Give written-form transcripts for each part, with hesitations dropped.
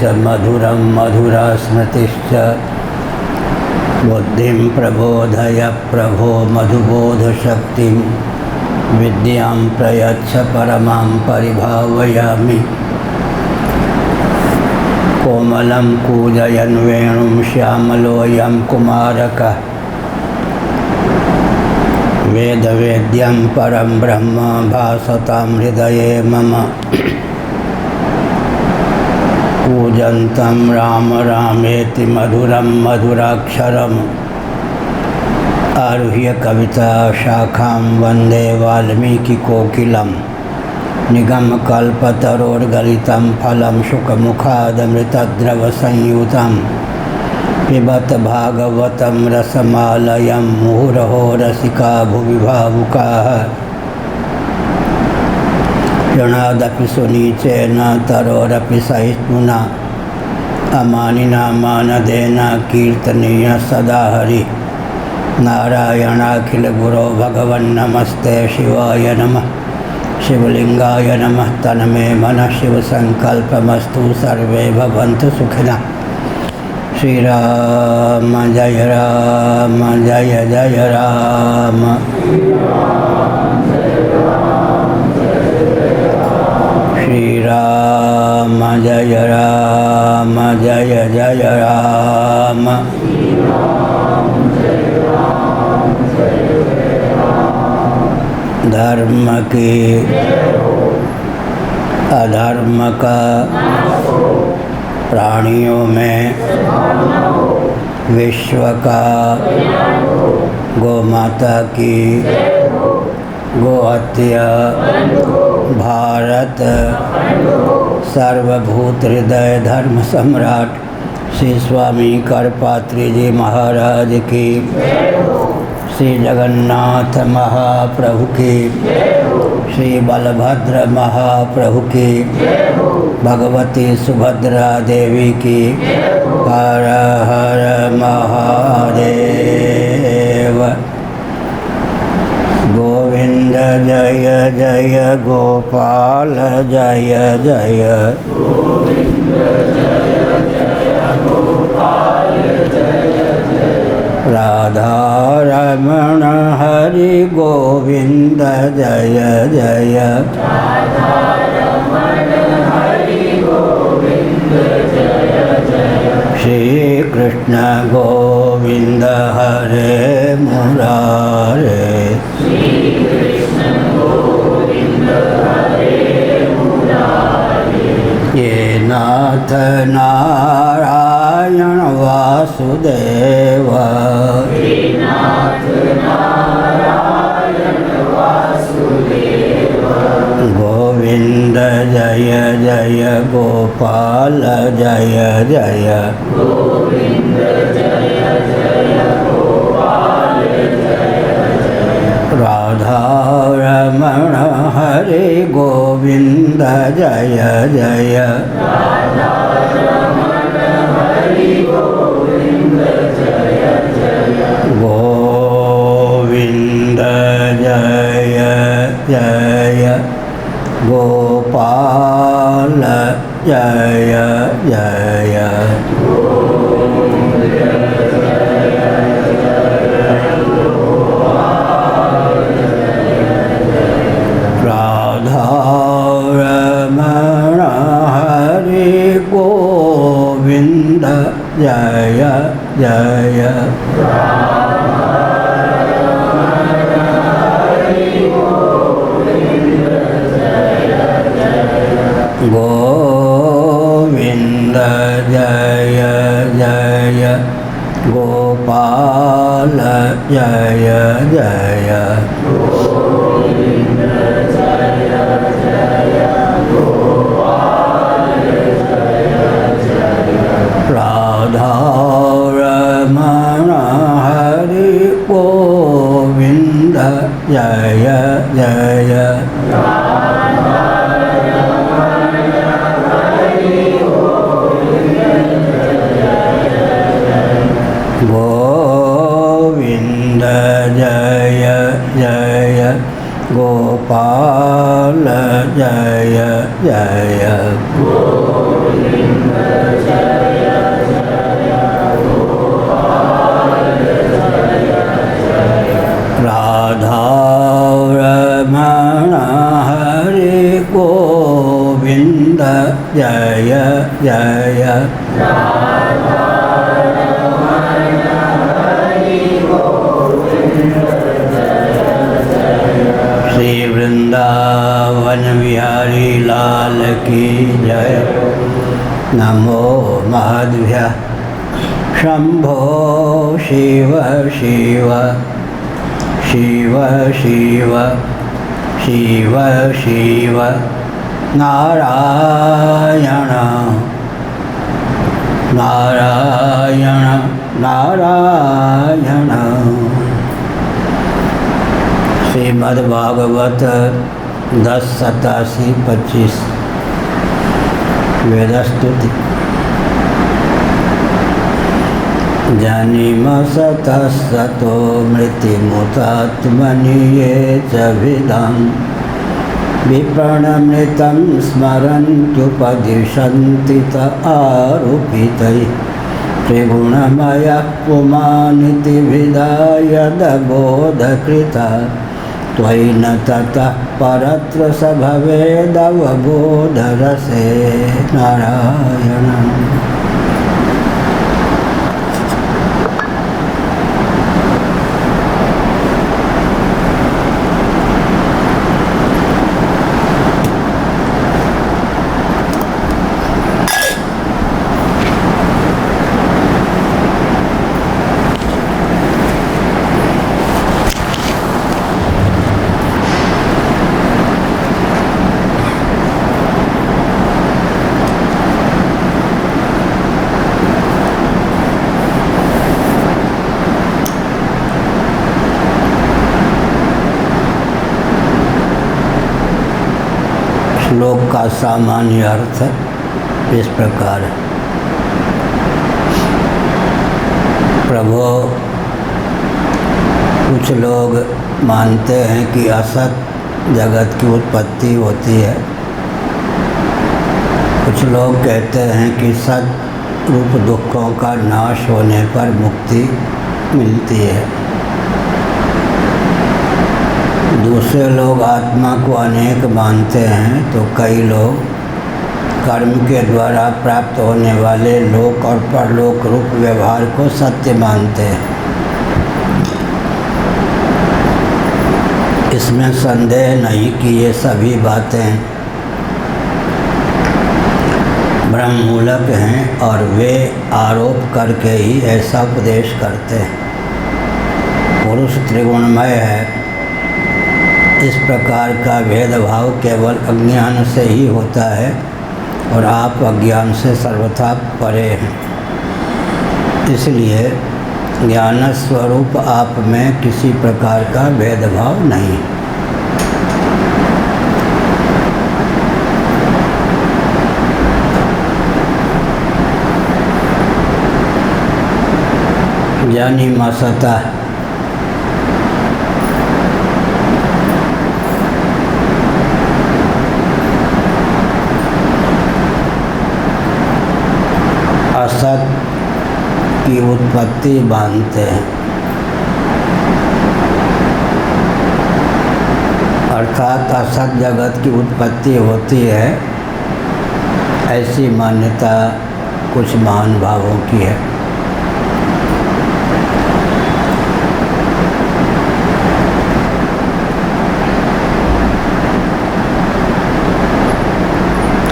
च मधुरं मधुरास्मृतिश्च बुद्धिं प्रबोधय प्रभो मधुबोधशक्तिं विद्यां प्रयच्छ परमां परिभावयामि। कोमलं कूजयन् वेणुं श्यामलोऽयं कुमारकः वेदवेद्यं परं ब्रह्म भासतां हृदये मम। कूजन्तं राम रामेति मधुरं मधुराक्षरम् आरुह्य कविता शाखां वन्दे वाल्मीकिकोकिलं। निगमकल्पतरोर्गलितं फलं शुकमुखादमृतद्रवसंयुतं पिबत भागवतं रसमालयं मुहुरहो रसिका भुवि भावुकाः। क्षणादपि सुनीचेन तरोरपि सहिष्णुना अमानिना मानदेन कीर्तनीय सदा हरि। नारायणाखिलगुरो भगवन्नमस्ते शिवाय नमः। शिवलिंगाय नमः। तन्मे मनः शिवसङ्कल्पमस्तु सर्वे भवन्तु सुखिनः। श्रीराम जय राम जय जय राम। श्रीराम जय राम जय जय राम। धर्म की अधर्म का प्राणियों में विश्व का गौ माता की गो हत्या भारत सर्वभूत हृदय धर्म सम्राट श्री स्वामी करपात्री जी महाराज की, श्री जगन्नाथ महाप्रभु की, श्री बलभद्र महाप्रभु की, भगवती सुभद्रा देवी की। हर हर महादेव। गोविंद जय जय गोपाल जय जय। राधा रमण हरि गोविंद जय जय। श्री कृष्ण गोविंद हरे मुरारे। ये नाथ नारायण वासुदेव। गोविंद जय जय गोपाल जय जय। राधा रमण हरे गोविंद जय जय। गोविंद जय जय गोपाल जय जय। राधा रमण हरि गोविंद जय जय। गोविंद जय जय गोपाल जय जय। राधा रमण हरि गोविंद जय जय। गोविंद जय जय गोपाल जय जय। गोविंद जय जय श्री वृंदावन बिहारी लाल की जय। नमो महद्भ्यः शंभो शिव शिव शिव शिव शिव शिव नारायण नारायण नारायण। श्रीमद्भागवत 10:87-25 वेदस्तुति। जनिमसतः सतो मृतिमुतात्मनि ये च विदं विप्रणमृतं स्मरन्त्युपदिशन्ति त आरोपितैः त्रिगुणमयः पुमानिति विधायदबोधकृता त्वयि न ततः परत्र स भवेदवबोधरसे नारायण। श्लोक का सामान्य अर्थ इस प्रकार है। प्रभु, कुछ लोग मानते हैं कि असत जगत की उत्पत्ति होती है, कुछ लोग कहते हैं कि सत रूप दुखों का नाश होने पर मुक्ति मिलती है, दूसरे लोग आत्मा को अनेक मानते हैं, तो कई लोग कर्म के द्वारा प्राप्त होने वाले लोक और परलोक रूप व्यवहार को सत्य मानते हैं। इसमें संदेह नहीं कि ये सभी बातें ब्रह्ममूलक हैं और वे आरोप करके ही ऐसा उपदेश करते हैं। पुरुष त्रिगुणमय है, इस प्रकार का भेदभाव केवल अज्ञान से ही होता है और आप अज्ञान से सर्वथा परे हैं। इसलिए ज्ञान स्वरूप आप में किसी प्रकार का भेदभाव नहीं। जनिमसतः असत की उत्पत्ति मानते हैं, अर्थात असत जगत की उत्पत्ति होती है, ऐसी मान्यता कुछ महान भावों की है।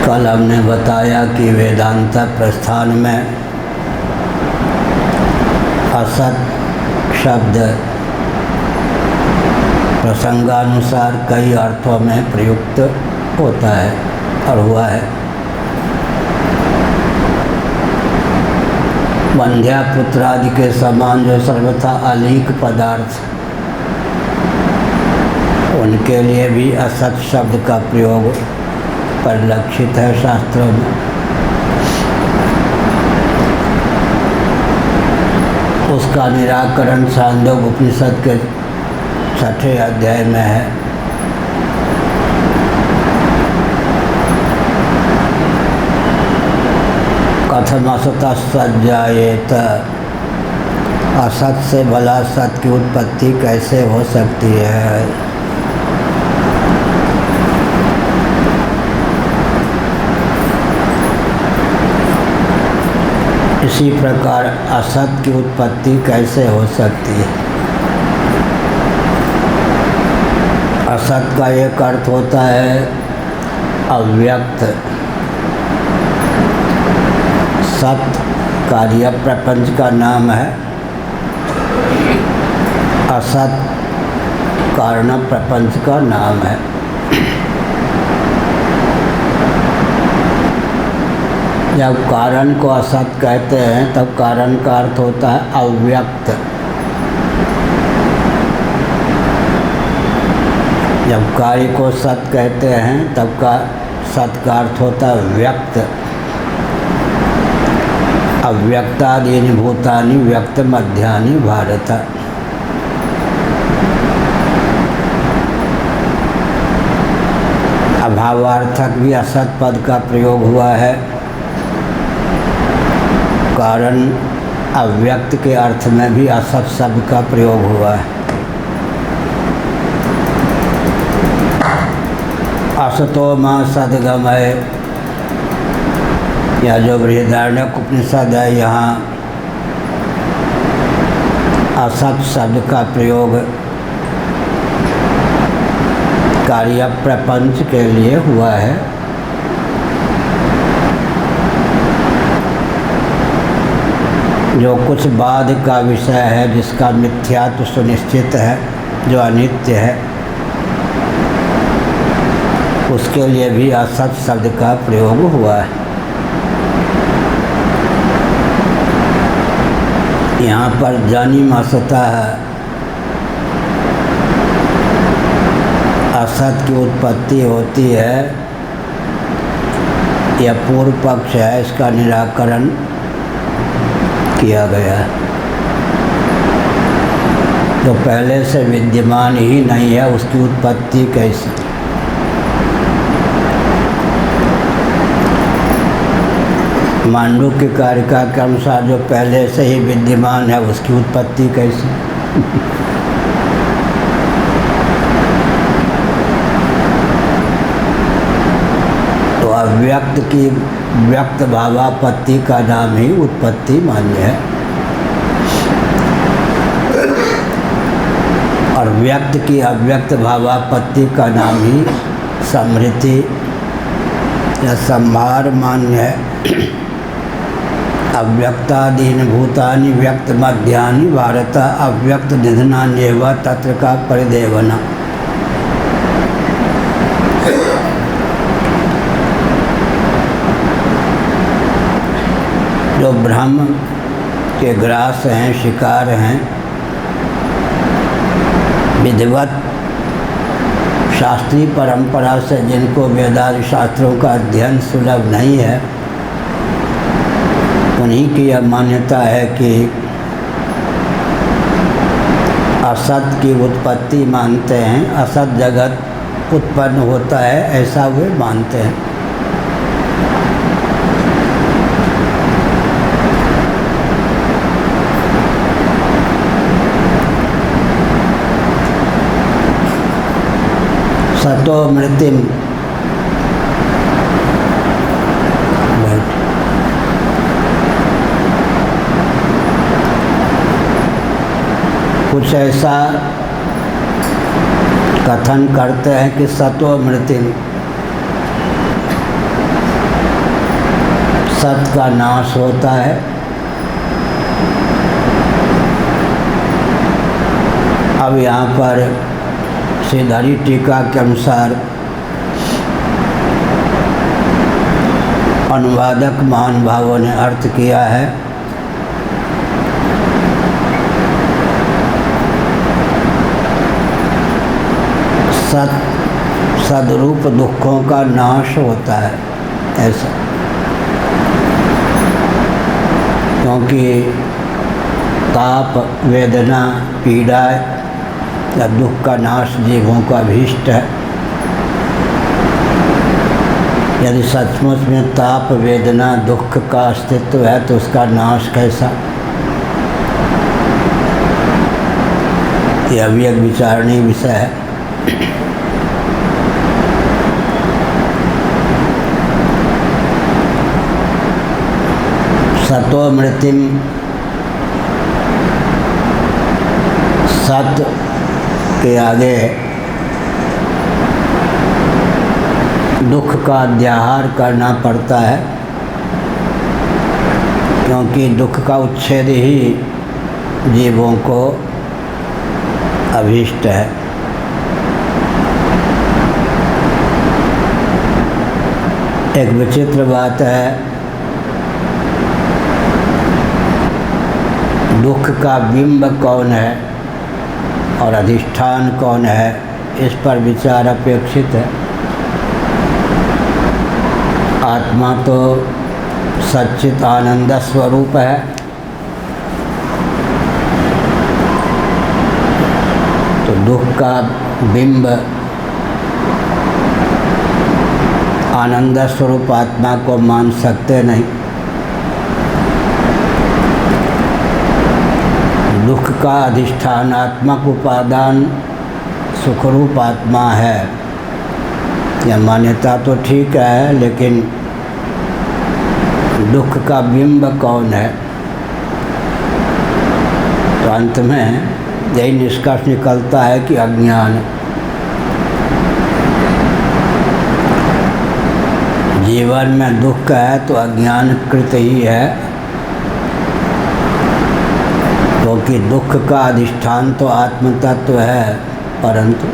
कल हमने बताया कि वेदांत प्रस्थान में असत शब्द प्रसंगानुसार कई अर्थों में प्रयुक्त होता है और हुआ है। बंध्या पुत्र आदि के समान जो सर्वथा अलीक पदार्थ, उनके लिए भी असत शब्द का प्रयोग परिलक्षित है शास्त्रों में। उसका निराकरण छांदोग्य उपनिषद के 6ठे अध्याय में है। कथम असतः सज्जायेत, असत से भला सत की उत्पत्ति कैसे हो सकती है। उसी प्रकार असत की उत्पत्ति कैसे हो सकती है? असत का एक अर्थ होता है अव्यक्त। सत कार्य प्रपंच का नाम है, असत कारण प्रपंच का नाम है। जब कारण को असत कहते हैं तब कारण का अर्थ होता है अव्यक्त। जब कार्य को सत कहते हैं तब का सत का अर्थ होता है व्यक्त। अव्यक्तादीनि भूतानि व्यक्त मध्यानि भारत। अभावार्थक भी असत पद का प्रयोग हुआ है। कारण अव्यक्त के अर्थ में भी असत शब्द का प्रयोग हुआ है। असतो मां सद्गमय, या जो बृहदारण्यक उपनिषद है, यहाँ असत शब्द का प्रयोग कार्य प्रपंच के लिए हुआ है। जो कुछ बाद का विषय है, जिसका मिथ्यात्व सुनिश्चित है, जो अनित्य है, उसके लिए भी असत शब्द का प्रयोग हुआ है। यहाँ पर जानिम असता है, असत की उत्पत्ति होती है, यह पूर्व पक्ष है, इसका निराकरण किया गया है। तो पहले से विद्यमान ही नहीं है, उसकी उत्पत्ति कैसे? मांडुक्य कारिका के अनुसार जो पहले से ही विद्यमान है, उसकी उत्पत्ति कैसे? तो अव्यक्त की व्यक्त भावापत्ति का नाम ही उत्पत्ति मान्य है, और व्यक्त की अव्यक्त भावापत्ति का नाम ही समृद्धि या संभार मान्य है। अव्यक्तादीनि भूतानि व्यक्त मध्यानि भारत, अव्यक्त निधनान्येव तत्र का परिदेवना। जो ब्रह्म के ग्रास हैं, शिकार हैं, विधिवत शास्त्रीय परंपरा से जिनको वेदादि शास्त्रों का अध्ययन सुलभ नहीं है, उन्हीं की यह मान्यता है कि असत की उत्पत्ति मानते हैं, असत जगत उत्पन्न होता है, ऐसा वे मानते हैं। सतो मृतिम, कुछ ऐसा कथन करते हैं कि सतो मृतिम, सत का नाश होता है। अब यहाँ पर श्रीधरी टीका के अनुसार अनुवादक महानुभावों ने अर्थ किया है, सत सदरूप दुखों का नाश होता है, ऐसा। क्योंकि ताप, वेदना, पीड़ा या दुख का नाश जीवों का अभीष्ट है। यदि सचमुच में ताप, वेदना, दुख का अस्तित्व है तो उसका नाश कैसा? यह भी एक विचारणीय विषय है। सतोमृतिम, सत के आगे दुख का अध्याहार करना पड़ता है, क्योंकि दुख का उच्छेद ही जीवों को अभीष्ट है। एक विचित्र बात है, दुख का बिंब कौन है और अधिष्ठान कौन है, इस पर विचार अपेक्षित है। आत्मा तो सच्चित आनंद स्वरूप है, तो दुख का बिंब आनंद स्वरूप आत्मा को मान सकते नहीं। दुख का अधिष्ठान आत्मक उपादान सुखरूप आत्मा है, यह मान्यता तो ठीक है, लेकिन दुख का बिंब कौन है? तो अंत में यही निष्कर्ष निकलता है कि अज्ञान। जीवन में दुख है तो अज्ञान कृत ही है, क्योंकि दुख का अधिष्ठान तो आत्म तत्व है, परंतु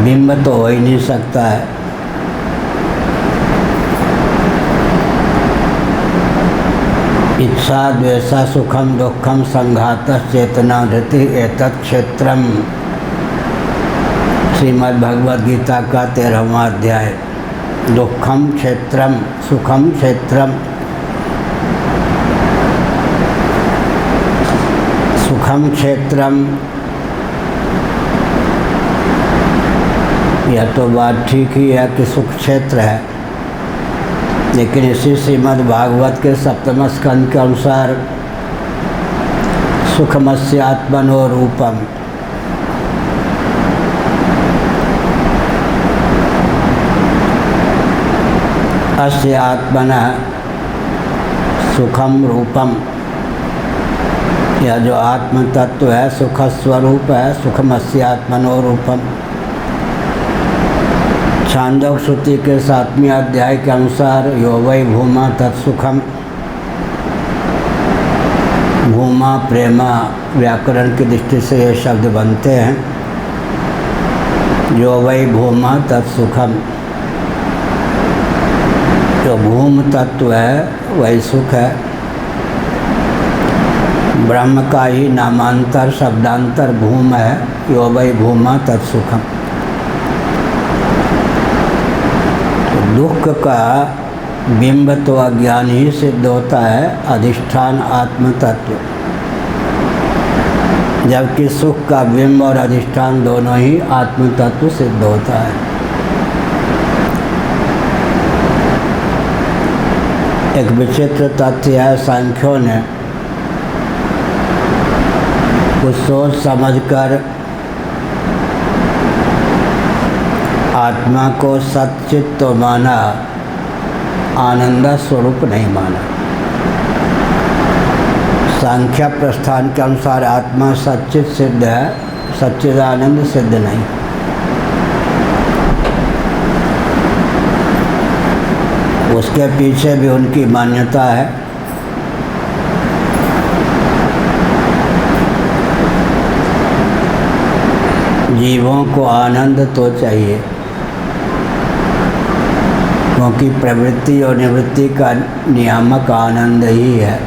बिंब तो हो ही नहीं सकता है। इच्छा द्वेषा सुखम दुखम संघातः चेतना धृति एतत् क्षेत्रम, श्रीमद् भगवद गीता का 13वां अध्याय। दुखम क्षेत्रम सुखम क्षेत्रम, सुखम क्षेत्रम, यह तो बात ठीक ही है कि सुख क्षेत्र है, लेकिन इसी श्रीमद् भागवत के 7वें स्कंद के अनुसार सुखमस्य आत्मनो रूपम, अस्य आत्मनः सुखम रूपम, यह जो आत्म तत्व है सुख स्वरूप है, सुखमस्य आत्मनो रूपम। छांदोग्य श्रुति के 7वें अध्याय के अनुसार यो वै भूमा तत्सुखम, भूमा प्रेमा व्याकरण की दृष्टि से ये शब्द बनते हैं। यो वै भूमा तत्सुखम, जो भूम तत्व है वही सुख है। ब्रह्म का ही नामांतर शब्दांतर भूम है, यो वै भूमा तत्सुखम। तो दुख का बिंब तो अज्ञान ही सिद्ध होता है, अधिष्ठान आत्म तत्व, जबकि सुख का बिंब और अधिष्ठान दोनों ही आत्म तत्व सिद्ध होता है। एक विचित्र तथ्य है, सांख्यों ने कुछ सोच समझकर आत्मा को सच्चित तो माना, आनंद स्वरूप नहीं माना। सांख्य प्रस्थान के अनुसार आत्मा सच्चित सिद्ध है, सच्चिदानंद सिद्ध नहीं। उसके पीछे भी उनकी मान्यता है। जीवों को आनंद तो चाहिए, क्योंकि प्रवृत्ति और निवृत्ति का नियामक आनंद ही है।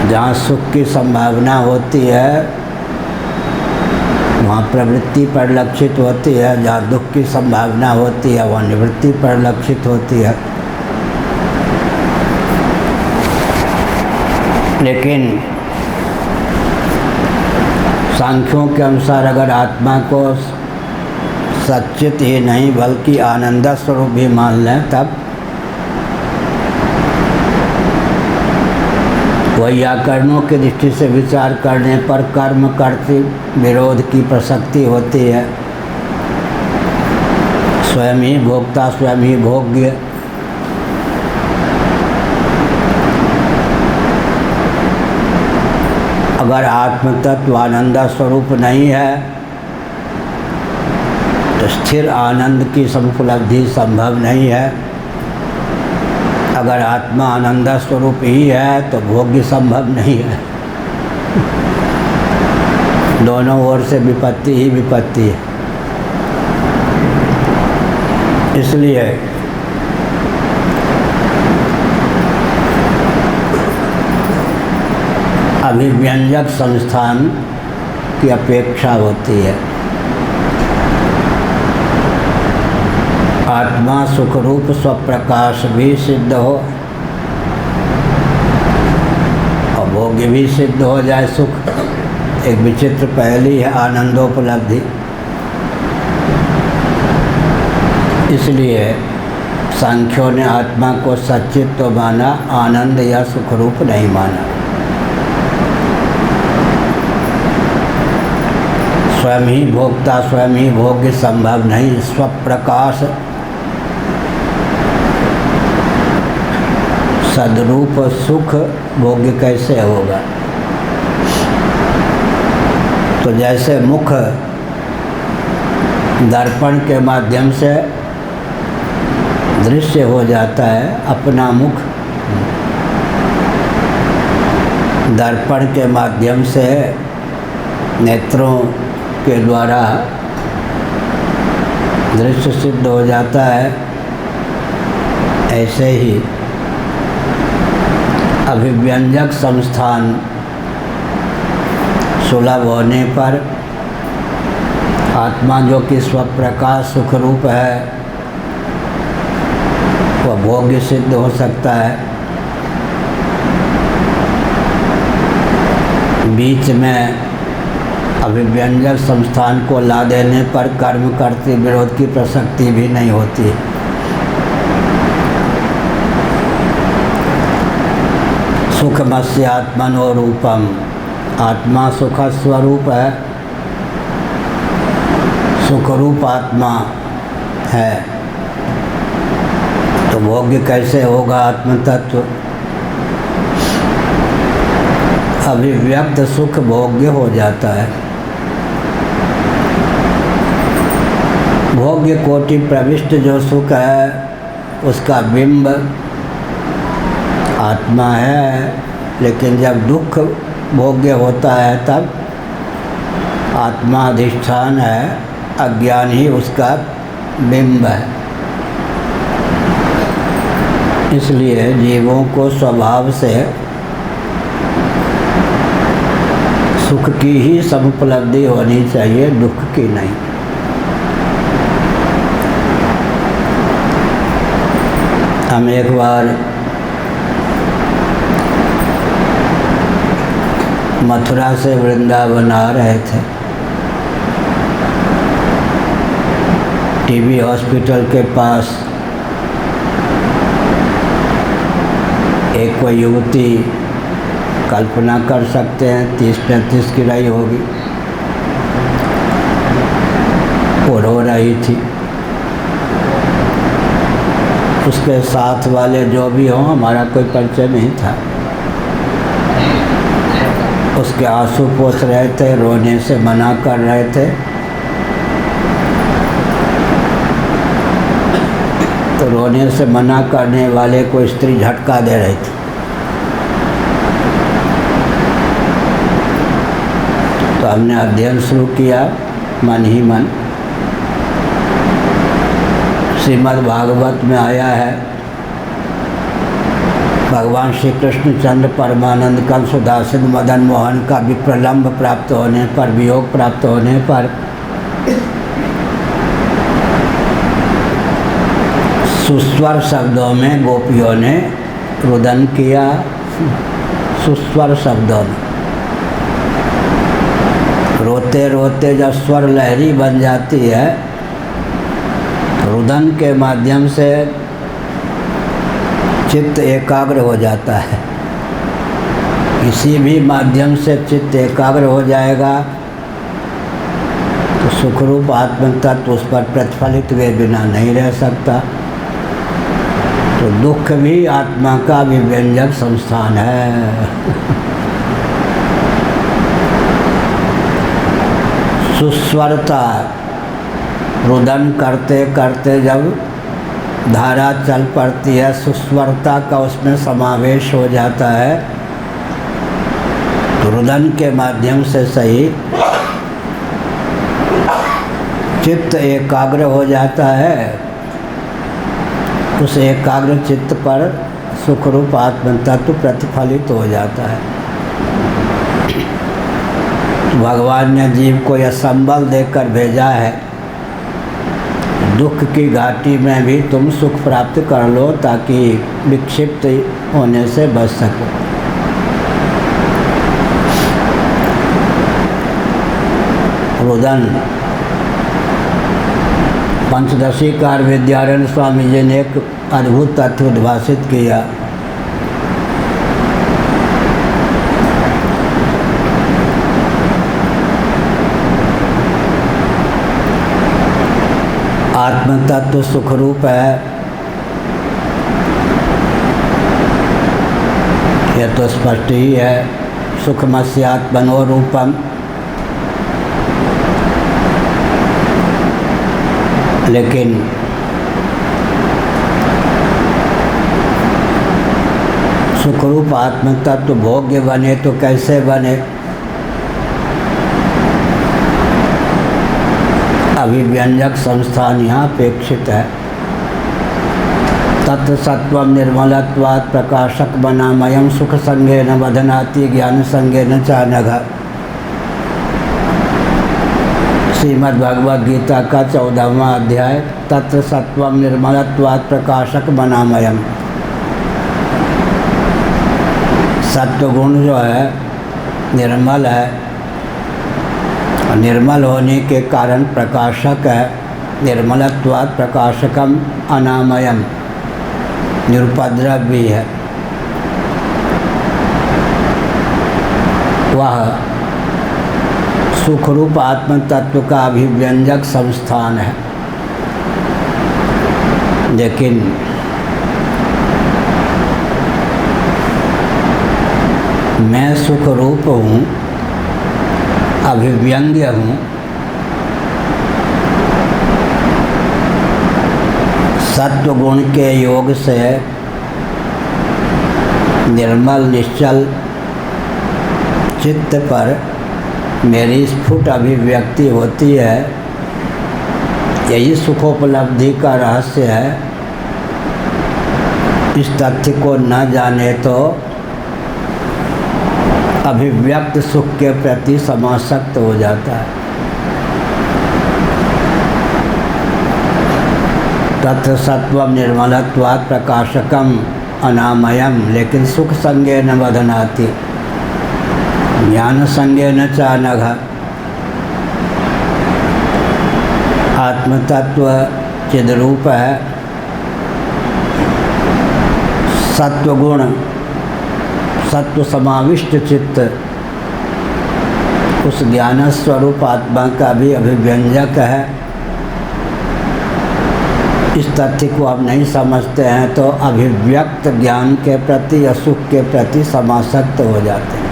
जहाँ सुख की संभावना होती है वहाँ प्रवृत्ति परिलक्षित होती है, जहाँ दुख की संभावना होती है वहाँ निवृत्ति परिलक्षित होती है। लेकिन सांख्यों के अनुसार अगर आत्मा को सच्चित ही नहीं बल्कि आनंद स्वरूप भी मान लें, तब वैयाकरणों की दृष्टि से विचार करने पर कर्म कर्तृ विरोध की प्रसक्ति होती है। स्वयं ही भोक्ता, स्वयं ही भोग्य। अगर आत्म तत्व आनंद स्वरूप नहीं है तो स्थिर आनंद की समुपलब्धि संभव नहीं है। अगर आत्मा आनंद स्वरूप ही है तो भोग्य संभव नहीं है। दोनों ओर से विपत्ति ही विपत्ति है। इसलिए अभिव्यंजक संस्थान की अपेक्षा होती है। आत्मा सुखरूप स्वप्रकाश भी सिद्ध हो और भोग्य भी सिद्ध हो जाए सुख। एक विचित्र पहली है आनंदोपलब्धि। इसलिए सांख्यों ने आत्मा को सच्चित तो माना, आनंद या सुखरूप नहीं माना। स्वयं ही भोक्ता, स्वयं ही भोग्य संभव नहीं। स्वप्रकाश सद्रूप सुख भोग्य कैसे होगा? तो जैसे मुख दर्पण के माध्यम से दृश्य हो जाता है, अपना मुख दर्पण के माध्यम से नेत्रों के द्वारा दृश्य सिद्ध हो जाता है, ऐसे ही अभिव्यंजक संस्थान सुलभ होने पर आत्मा जो कि स्वप्रकाश सुखरूप है वह भोग्य सिद्ध हो सकता है। बीच में अभिव्यंजक संस्थान को ला देने पर कर्म करते विरोध की प्रसक्ति भी नहीं होती। सुखमस्य आत्मनो रूपम, आत्मा सुख स्वरूप है, सुखरूप आत्मा है, तो भोग्य कैसे होगा आत्म तत्व? अभिव्यक्त सुख भोग्य हो जाता है। भोग्य कोटि प्रविष्ट जो सुख है उसका बिंब आत्मा है, लेकिन जब दुख भोग्य होता है तब आत्मा अधिष्ठान है, अज्ञान ही उसका बिंब है। इसलिए जीवों को स्वभाव से सुख की ही समुपलब्धि होनी चाहिए, दुख की नहीं। हम एक बार मथुरा से वृंदावन आ रहे थे। टीबी हॉस्पिटल के पास एक कोई युवती, कल्पना कर सकते हैं 30-35 की रही होगी, वो रो रही थी। उसके साथ वाले जो भी हों, हमारा कोई परिचय नहीं था, उसके आंसू पोंछ रहे थे, रोने से मना कर रहे थे। तो रोने से मना करने वाले को स्त्री झटका दे रही थी। तो हमने अध्ययन शुरू किया मन ही मन। श्रीमद् भागवत में आया है, भगवान श्री कृष्णचंद्र परमानंद का सुधासिंध मदन मोहन का विप्रलम्ब प्राप्त होने पर, वियोग प्राप्त होने पर सुस्वर शब्दों में गोपियों ने रुदन किया। सुस्वर शब्दों में रोते रोते जब स्वर लहरी बन जाती है, रुदन के माध्यम से चित्त एकाग्र हो जाता है। किसी भी माध्यम से चित्त एकाग्र हो जाएगा तो सुखरूप आत्म तत्व उस पर प्रतिफलित हुए बिना नहीं रह सकता। तो दुख भी आत्मा का विव्यंजक संस्थान है। सुस्वरता रुदन करते करते जब धारा चल पड़ती है, सुस्वरता का उसमें समावेश हो जाता है, तो रुदन के माध्यम से सही चित्त एकाग्र हो जाता है। उस एकाग्र चित्त पर सुखरूप आत्म तत्व प्रतिफलित हो जाता है। भगवान ने जीव को यह संबल देकर भेजा है, दुख की घाटी में भी तुम सुख प्राप्त कर लो ताकि विक्षिप्त होने से बच सको। रुदन पंचदशी कार विद्यारण्य स्वामी जी ने एक अद्भुत तथ्य उद्भाषित किया। आत्म तत्व सुखरूप है, यह तो स्पष्ट ही है। सुखमस्यात्मनो रूपम, लेकिन सुखरूप आत्म तत्व भोग्य बने तो कैसे बने? अभिव्यंजक संस्थान यहाँ अपेक्षित है। तत्व सत्वम निर्मलत्वात् प्रकाशक बनामयम सुख संगेन बधनाति ज्ञान संगेन चानघ। श्रीमद् भगवद गीता का 14वां अध्याय। तत्र सत्वम निर्मलत्वात् प्रकाशक बनामयम। सत्वगुण जो है निर्मल है, और निर्मल होने के कारण प्रकाशक है। निर्मलत्वात् प्रकाशकम अनामयम, निरुपद्रव भी है। वह सुखरूप आत्म तत्व का अभिव्यंजक संस्थान है। लेकिन मैं सुखरूप हूँ, अभिव्यंग्य हूँ, सत्वगुण के योग से निर्मल निश्चल चित्त पर मेरी स्फुट अभिव्यक्ति होती है। यही सुखोपलब्धि का रहस्य है। इस तथ्य को न जाने तो अभिव्यक्त सुख के प्रति समासक्त हो जाता है। तत्र सत्वम निर्मलत्वात् प्रकाशकम अनामयम, लेकिन सुख संगेन बधनाति ज्ञान संगेन चानघ। आत्मतत्व चिद्रूप है। सत्वगुण सत्व समाविष्ट चित्त उस ज्ञान स्वरूप आत्मा का भी अभिव्यंजक है। इस तथ्य को आप नहीं समझते हैं तो अभिव्यक्त ज्ञान के प्रति या सुख के प्रति समासक्त हो जाते हैं।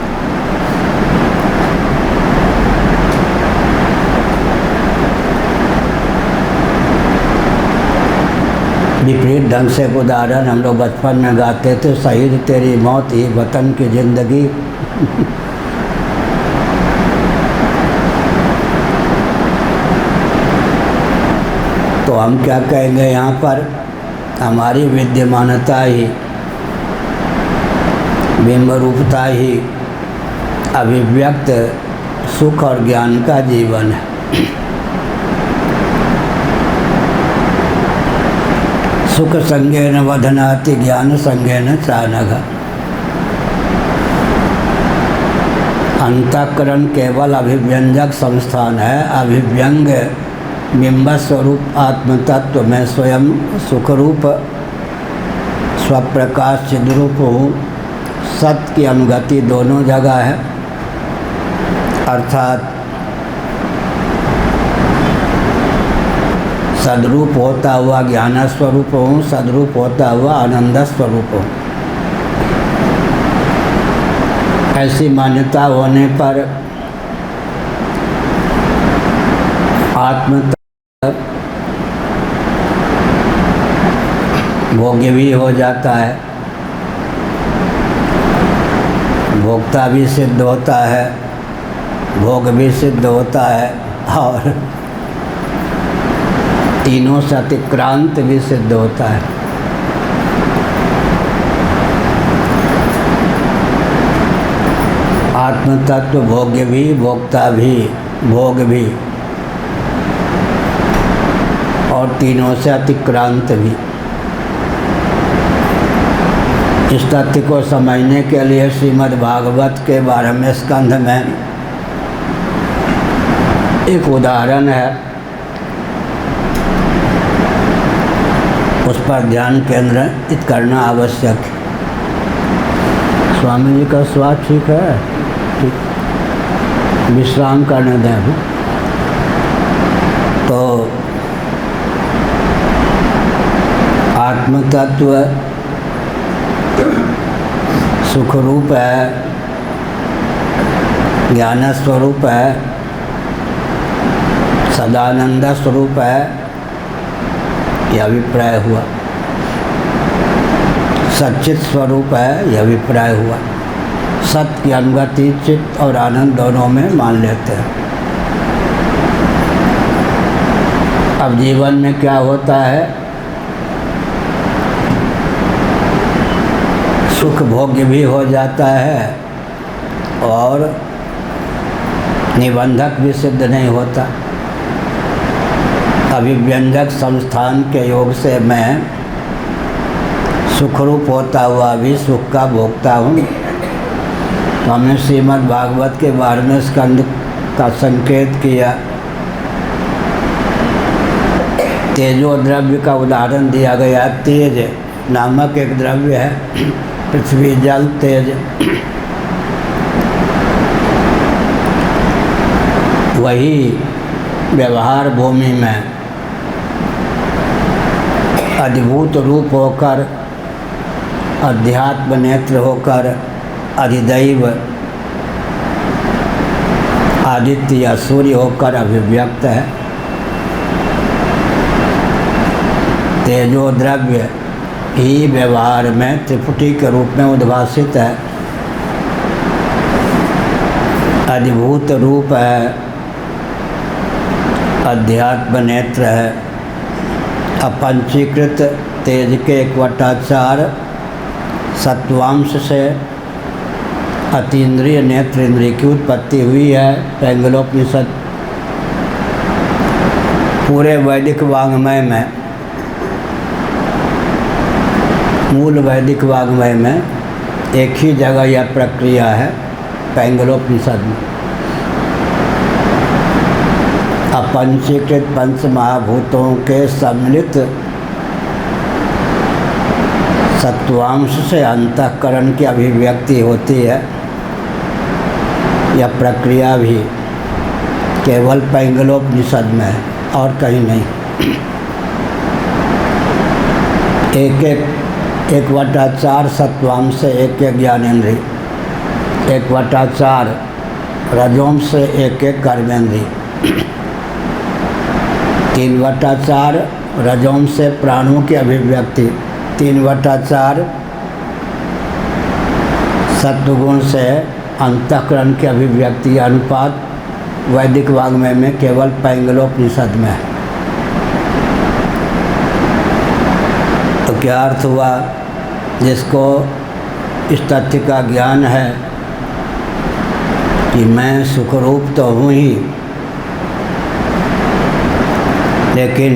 विपरीत ढंग से उदाहरण हम लोग बचपन में गाते थे, शहीद तेरी मौत ही वतन की जिंदगी। तो हम क्या कहेंगे यहाँ पर? हमारी विद्यमानता ही, बिंब रूपता ही अभिव्यक्त सुख और ज्ञान का जीवन है। सुख संगेन वधनाति ज्ञान संगेन चानघ। अंतःकरण केवल अभिव्यंजक संस्थान है। अभिव्यंग बिंब स्वरूप आत्मतत्व में स्वयं सुखरूप स्वप्रकाश चिद्रूप हूँ। सत्य की अनुगति दोनों जगह है, अर्थात सद्रूप होता हुआ ज्ञान स्वरूप हूँ, सद्रूप होता हुआ आनंद स्वरूप हूँ। ऐसी मान्यता होने पर आत्म भोग्य भी हो जाता है, भोक्ता भी सिद्ध होता है, भोग भी सिद्ध होता है और तीनों से अतिक्रांत भी सिद्ध होता है। आत्म तत्व भोग्य भी, भोक्ता भी, भोग भी और तीनों से अतिक्रांत भी। इस तथ्य को समझने के लिए श्रीमद् भागवत के 12वें स्कंध में एक उदाहरण है, उस पर ध्यान केंद्रित करना आवश्यक है। स्वामी जी का स्वास्थ्य ठीक है? ठीक, विश्राम करने दें अभी। तो आत्म तत्व सुख रूप है, ज्ञान स्वरूप है, सदानंद स्वरूप है, यह अभिप्राय हुआ। सच्चित स्वरूप है, यह अभिप्राय हुआ। सत्य की अनुगति चित्त और आनंद दोनों में मान लेते हैं। अब जीवन में क्या होता है? सुख भोग्य भी हो जाता है और निबंधक भी सिद्ध नहीं होता। अभिव्यंजक संस्थान के योग से मैं सुखरूप होता हुआ भी सुख का भोगता हूँ। तो हमने श्रीमद् भागवत के 12वें स्कंद का संकेत किया। तेजो द्रव्य का उदाहरण दिया गया। तेज नामक एक द्रव्य है, पृथ्वी जल तेज। वही व्यवहार भूमि में अधिभूत रूप होकर, अध्यात्म नेत्र होकर, अधिदैव आदित्य या सूर्य होकर अभिव्यक्त है। तेजो द्रव्य ही व्यवहार में त्रिपुटी के रूप में उद्भासित है, अधिभूत रूप है, अध्यात्म नेत्र है। अपंचीकृत तेज के 1/4 सत्वांश से अतीन्द्रिय नेत्र इंद्रिय की उत्पत्ति हुई है। पैंगलोपनिषद पूरे वैदिक वाङ्मय में, मूल वैदिक वाङ्मय में एक ही जगह यह प्रक्रिया है, पैंगलोपनिषद में। अपंचीकृत पंच महाभूतों के सम्मिलित सत्वांश से अंतःकरण की अभिव्यक्ति होती है। यह प्रक्रिया भी केवल पैंगलोपनिषद में है और कहीं नहीं। 1/4 सत्वांश से 1 ज्ञानेन्द्रिय, 1/4 रजोंश से 1 कर्मेंद्रिय, 3/4 रजोंश से प्राणों की अभिव्यक्ति, 3/4 सत्वगुण से अंतःकरण की अभिव्यक्ति। अनुपात वैदिक वाङ्मय में केवल पैंगलोपनिषद में है। तो क्या अर्थ हुआ? जिसको इस तथ्य का ज्ञान है कि मैं सुखरूप तो हूँ ही, लेकिन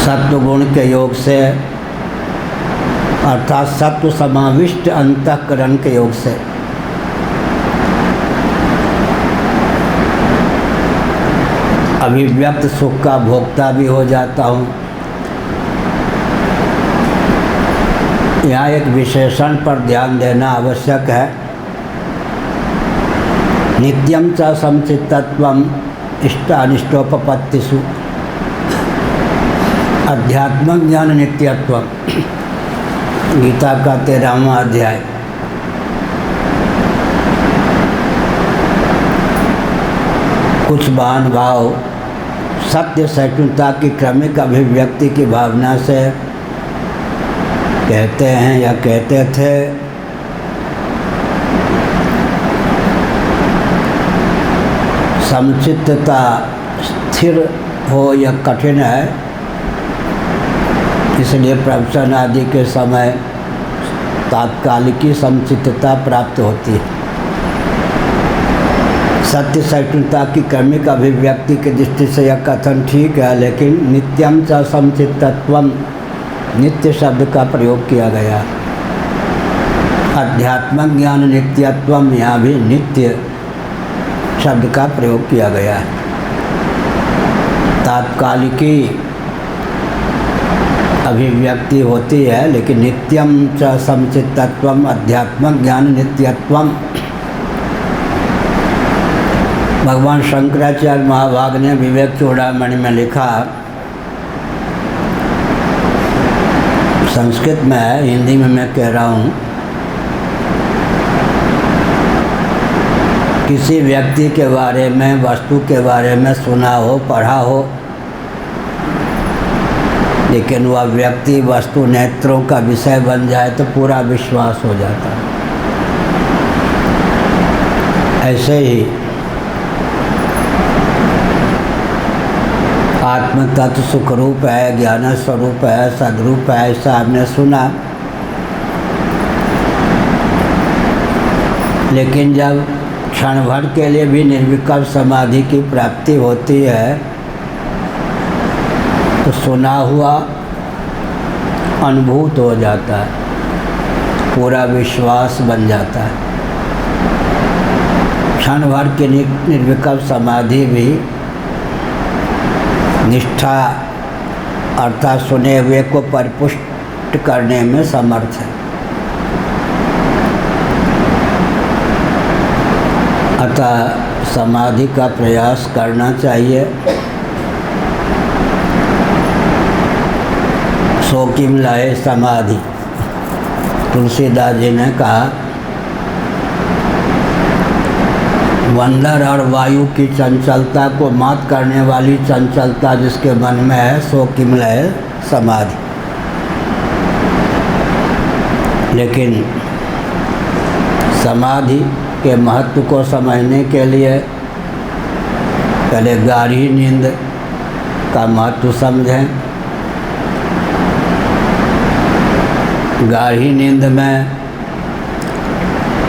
सत्वगुण के योग से, अर्थात सत्व समाविष्ट अंतःकरण के योग से अभिव्यक्त सुख का भोक्ता भी हो जाता हूँ। यहाँ एक विशेषण पर ध्यान देना आवश्यक है। नित्यं च समचित्तत्वं इष्टानिष्टोपपत्तिषु अध्यात्म ज्ञान नित्यत्व, गीता का 13वां अध्याय। कुछ महानुभाव सत्य सहिष्णुता की क्रमिक अभिव्यक्ति की भावना से कहते हैं या कहते थे, समचित्तता स्थिर हो यह कठिन है, इसलिए प्रवचन आदि के समय तात्कालिकी समचित्तता प्राप्त होती है। सत्य सहिष्णुता की क्रमिक अभिव्यक्ति की दृष्टि से यह कथन ठीक है, लेकिन नित्यम च समचित्तत्वम, नित्य शब्द का प्रयोग किया गया। अध्यात्म ज्ञान नित्यत्वम, यहाँ भी नित्य शब्द का प्रयोग किया गया है। तात्कालिकी अभिव्यक्ति होती है, लेकिन नित्यम च समचित्तत्वम अध्यात्म ज्ञान नित्यत्वम। भगवान शंकराचार्य महाभाग ने विवेक चूड़ामणि में लिखा, संस्कृत में है, हिंदी में मैं कह रहा हूँ, किसी व्यक्ति के बारे में, वस्तु के बारे में सुना हो, पढ़ा हो, लेकिन वह व्यक्ति वस्तु नेत्रों का विषय बन जाए तो पूरा विश्वास हो जाता है। ऐसे ही आत्म तत्व सुख रूप है, ज्ञान स्वरूप है, सदरूप है, ऐसा हमने सुना, लेकिन जब क्षण भर के लिए भी निर्विकल्प समाधि की प्राप्ति होती है तो सुना हुआ अनुभूत हो जाता है, पूरा विश्वास बन जाता है। क्षण भर की निर्विकल्प समाधि भी निष्ठा अर्थात सुने हुए को परिपुष्ट करने में समर्थ है। अतः समाधि का प्रयास करना चाहिए। सो किम लाए समाधि, तुलसीदास जी ने कहा, बंदर और वायु की चंचलता को मात करने वाली चंचलता जिसके मन में है, सो किम लाए समाधि। लेकिन समाधि के महत्व को समझने के लिए पहले गाढ़ी नींद का महत्व समझें। गाढ़ी नींद में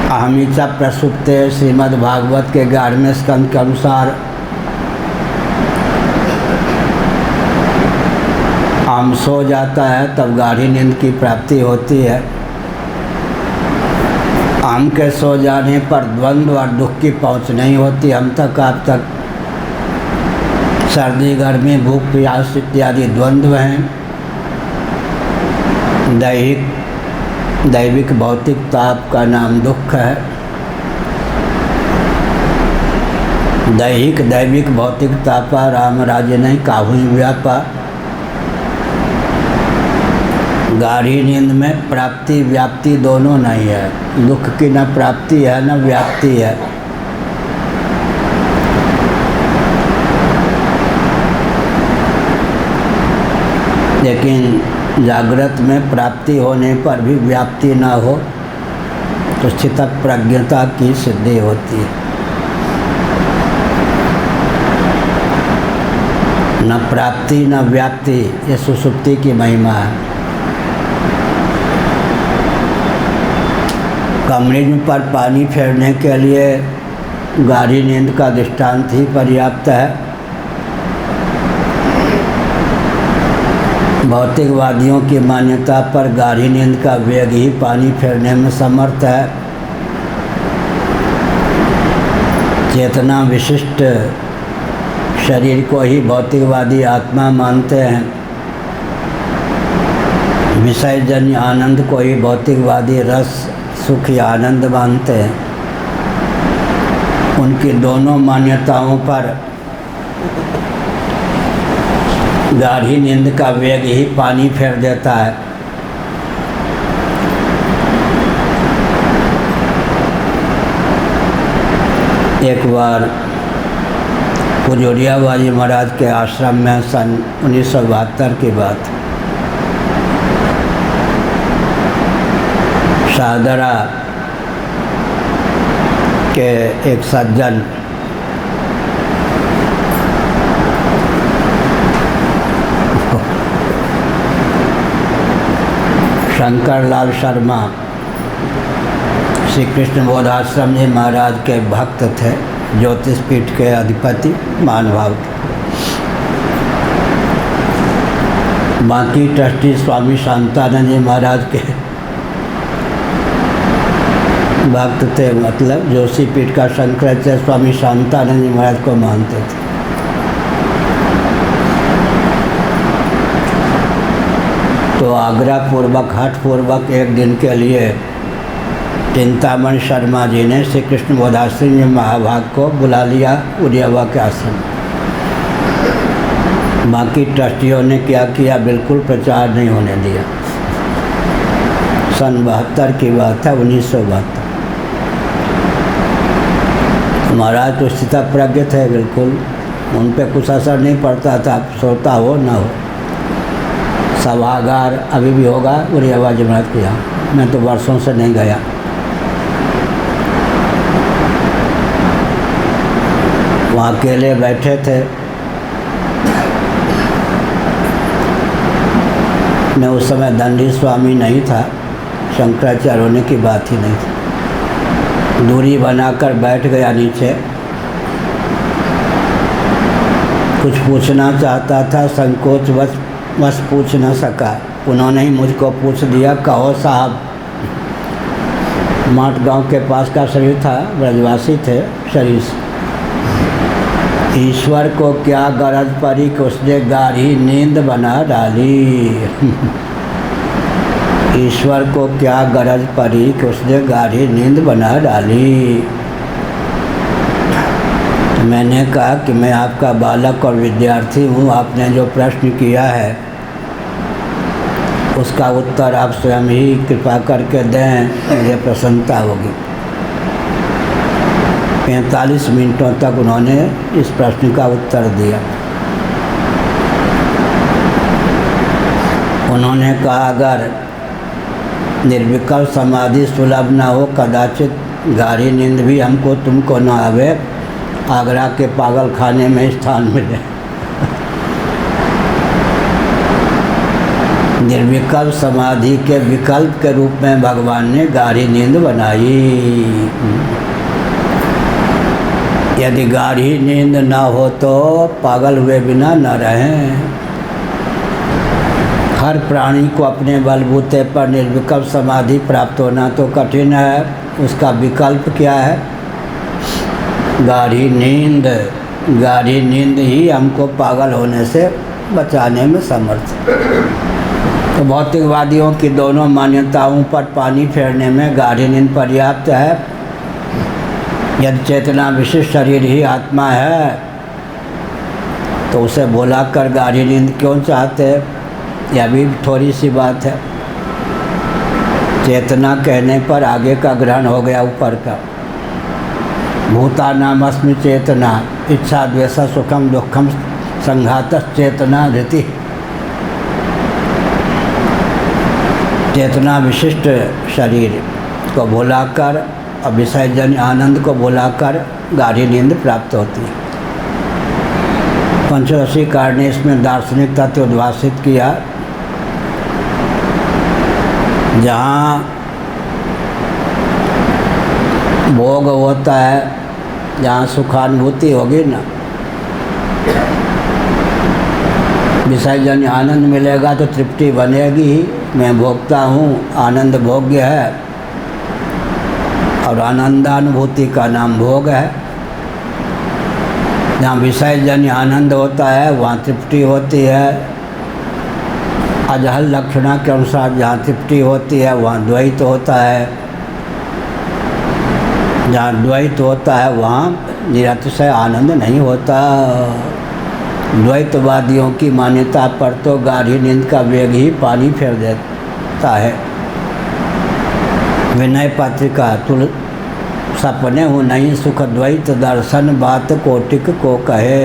अहमिचा प्रसुप्ते श्रीमद् भागवत के 11वें स्कंद के अनुसार आम सो जाता है, तब गाढ़ी नींद की प्राप्ति होती है। आम के सो जाने पर द्वंद्व और दुख की पहुँच नहीं होती, हम तक आप तक सर्दी गर्मी भूख प्यास इत्यादि द्वंद्व हैं। दैविक भौतिक ताप का नाम दुख है। दैविक भौतिक तापा राम राज्य नहीं काहुई व्यापा। गाढ़ी नींद में प्राप्ति व्याप्ति दोनों नहीं है, दुख की न प्राप्ति है न व्याप्ति है। लेकिन जागृत में प्राप्ति होने पर भी व्याप्ति न हो तो स्थित प्रज्ञता की सिद्धि होती है। न प्राप्ति न व्याप्ति, ये सुषुप्ति की महिमा है। कमरिन पर पानी फेरने के लिए गाढ़ी नींद का दृष्टांत ही पर्याप्त है। भौतिकवादियों की मान्यता पर गाढ़ी नींद का वेग ही पानी फेरने में समर्थ है। चेतना विशिष्ट शरीर को ही भौतिकवादी आत्मा मानते हैं। विषयजन्य आनंद को ही भौतिकवादी रस सुख या आनंद मानते हैं। उनकी दोनों मान्यताओं पर गाढ़ी नींद का वेग ही पानी फेर देता है। एक बार पुजोरिया बाजी महाराज के आश्रम में सन 1972 की बात, शाहदरा के एक सज्जन शंकर लाल शर्मा श्री कृष्ण बोधाश्रम जी महाराज के भक्त थे, ज्योतिष पीठ के अधिपति महानुभाव थे। बाकी ट्रस्टी स्वामी शांतानंद जी महाराज के भक्त थे, मतलब जोशी पीठ का शंकराचार्य स्वामी शांतानंद जी महाराज को मानते थे। तो आग्रह पूर्वक हठ पूर्वक एक दिन के लिए चिंतामणि शर्मा जी ने श्री कृष्ण बोधाश्रम जी महाभाग को बुला लिया उड़ियावा के आश्रम। बाकी ट्रस्टियों ने क्या किया, बिल्कुल प्रचार नहीं होने दिया। सन 72 की बात है, 1972। महाराज तो स्थितप्रज्ञ थे, बिल्कुल उन पे कुछ असर नहीं पड़ता था, सोता हो ना हो। सभागार अभी भी होगा उड़ियावा जी महाराज के यहाँ, मैं तो वर्षों से नहीं गया। वहाँ अकेले बैठे थे। मैं उस समय दंडी स्वामी नहीं था, शंकराचार्य होने की बात ही नहीं थी। दूरी बनाकर बैठ गया नीचे, कुछ पूछना चाहता था, संकोच बस पूछ न सका। उन्होंने ही मुझको पूछ दिया, कहो साहब। माट गांव के पास का शरीर था, ब्रजवासी थे शरीर से। ईश्वर को क्या गरज पड़ी कि उसने गाढ़ी नींद बना डाली। ईश्वर को क्या गरज पड़ी कि उसने गाढ़ी नींद बना डाली। मैंने कहा कि मैं आपका बालक और विद्यार्थी हूँ, आपने जो प्रश्न किया है उसका उत्तर आप स्वयं ही कृपा करके दें, मुझे प्रसन्नता होगी। 45 मिनटों तक उन्होंने इस प्रश्न का उत्तर दिया। उन्होंने कहा, अगर निर्विकल्प समाधि सुलभ न हो, कदाचित गाढ़ी नींद भी हमको तुमको न आवे, आगरा के पागल खाने में स्थान मिले। निर्विकल्प समाधि के विकल्प के रूप में भगवान ने गाढ़ी नींद बनाई। यदि गाढ़ी नींद न हो तो पागल हुए बिना न रहें। हर प्राणी को अपने बलबूते पर निर्विकल्प समाधि प्राप्त होना तो कठिन है, उसका विकल्प क्या है? गाढ़ी नींद। गाढ़ी नींद ही हमको पागल होने से बचाने में समर्थ है। तो भौतिकवादियों की दोनों मान्यताओं पर पानी फेरने में गाढ़ी नींद पर्याप्त है। यदि चेतना विशिष्ट शरीर ही आत्मा है तो उसे भुलाकर गाढ़ी नींद क्यों चाहते? यह भी थोड़ी सी बात है। चेतना कहने पर आगे का ग्रहण हो गया ऊपर का। भूतानामस्मि चेतना, इच्छा द्वेष सुखम दुखम संघातः चेतना धृति। चेतना विशिष्ट शरीर को भुलाकर और विषयजन्य आनंद को भुलाकर गाढ़ी नींद प्राप्त होती है। पंचदशीकार ने इसमें दार्शनिक तत्व उद्भाषित किया। जहाँ भोग होता है, जहाँ सुखानुभूति होगी ना, विषयजन्य आनंद मिलेगा तो तृप्ति बनेगी ही। मैं भोगता हूँ, आनंद भोग्य है और आनंदानुभूति का नाम भोग है। जहाँ विषयजन्य आनंद होता है वहाँ तृप्ति होती है। अजहल लक्षणा के अनुसार जहाँ तृप्ति होती है वहाँ द्वैत होता है। जहाँ द्वैत होता है वहाँ निरतिशय आनंद नहीं होता। द्वैतवादियों की मान्यता पर तो गाढ़ी नींद का वेग ही पानी फेर देता है। विनय पत्रिका तुल सपने हो नहीं सुख द्वैत दर्शन बात कोटिक को कहे।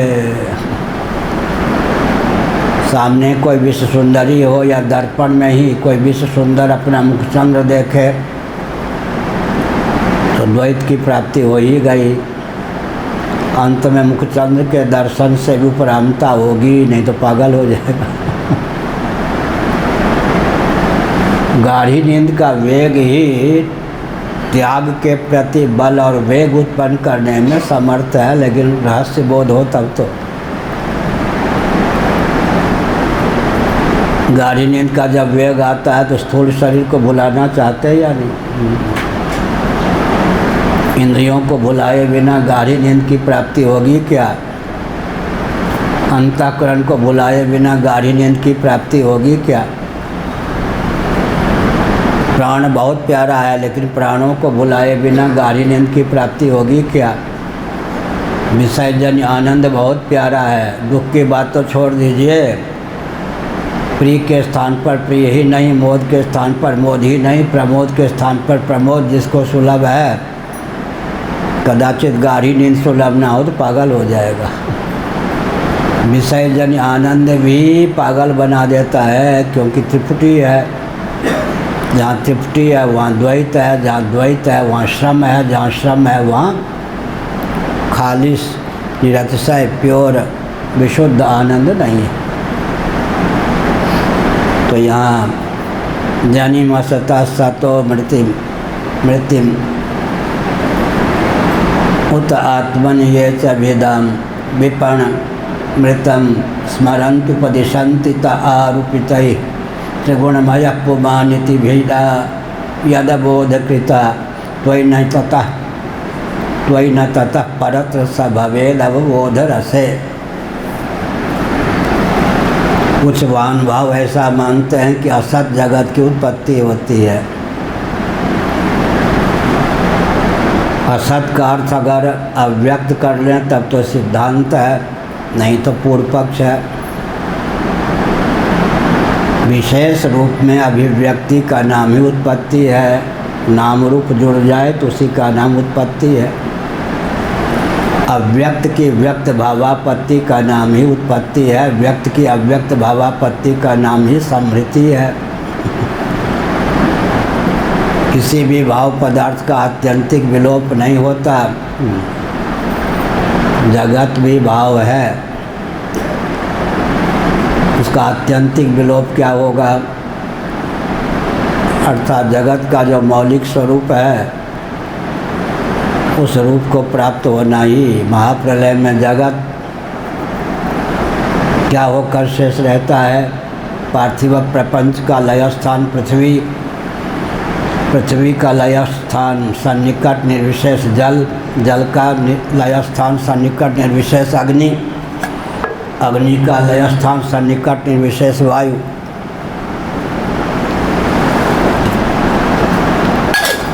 सामने कोई विश्व सुंदरी हो या दर्पण में ही कोई विश्व सुंदर अपना मुखचंद्र देखे तो द्वैत की प्राप्ति हो ही गई। अंत में मुखचंद्र के दर्शन से भी उपरामता होगी, नहीं तो पागल हो जाएगा। गाढ़ी नींद का वेग ही त्याग के प्रति बल और वेग उत्पन्न करने में समर्थ है, लेकिन रहस्य बोध हो तब तो। गाढ़ी नींद का जब वेग आता है तो स्थूल शरीर को भुलाना चाहते हैं या नहीं? इंद्रियों को भुलाए बिना गाढ़ी नींद की प्राप्ति होगी क्या? अंतःकरण को भुलाए बिना गाढ़ी नींद की प्राप्ति होगी क्या? प्राण बहुत प्यारा है, लेकिन प्राणों को भुलाए बिना गाढ़ी नींद की प्राप्ति होगी क्या? विषयजन्य आनंद बहुत प्यारा है, दुख की बात तो छोड़ दीजिए। प्रिय के स्थान पर प्रिय ही नहीं, मोद के स्थान पर मोद ही नहीं, प्रमोद के स्थान पर प्रमोद जिसको सुलभ है, कदाचित गाढ़ी नींद सुलभ ना हो तो पागल हो जाएगा। विषयजन्य आनंद भी पागल बना देता है, क्योंकि त्रिपुटी है। जहाँ त्रिपुटी है वहाँ द्वैत है, जहाँ द्वैत है वहाँ श्रम है, जहाँ श्रम है वहाँ खालिश निरतिशय प्योर विशुद्ध आनंद नहीं है। तो यहाँ जनिमसता सतो मृतिम उत आत्मन ये च भेदम विपण मृतम स्मरन्तुपदिशन्ति त आरूपितैः त्रिगुणमय पुमानिति भेदा यदबोधकृता त्वयि न ततः परत्र स भवेद अवबोध रसे। कुछ महानुभाव ऐसा मानते हैं कि असत जगत की उत्पत्ति होती है। असत का अर्थ अगर अव्यक्त कर लें तब तो सिद्धांत है, नहीं तो पूर्व पक्ष है। विशेष रूप में अभिव्यक्ति का नाम ही उत्पत्ति है। नाम रूप जुड़ जाए तो उसी का नाम उत्पत्ति है। अव्यक्त की व्यक्त भावापत्ति का नाम ही उत्पत्ति है। व्यक्त की अव्यक्त भावापत्ति का नाम ही समृद्धि है। किसी भी भाव पदार्थ का आत्यंतिक विलोप नहीं होता। जगत भी भाव है, उसका आत्यंतिक विलोप क्या होगा? अर्थात जगत का जो मौलिक स्वरूप है उस रूप को प्राप्त होना ही। महाप्रलय में जगत क्या होकर शेष रहता है? पार्थिव प्रपंच का लय स्थान पृथ्वी, पृथ्वी का लय स्थान सन्निकट निर्विशेष जल, जल का लय स्थान सन्निकट निर्विशेष अग्नि, अग्नि का लय स्थान सन्निकट निर्विशेष वायु,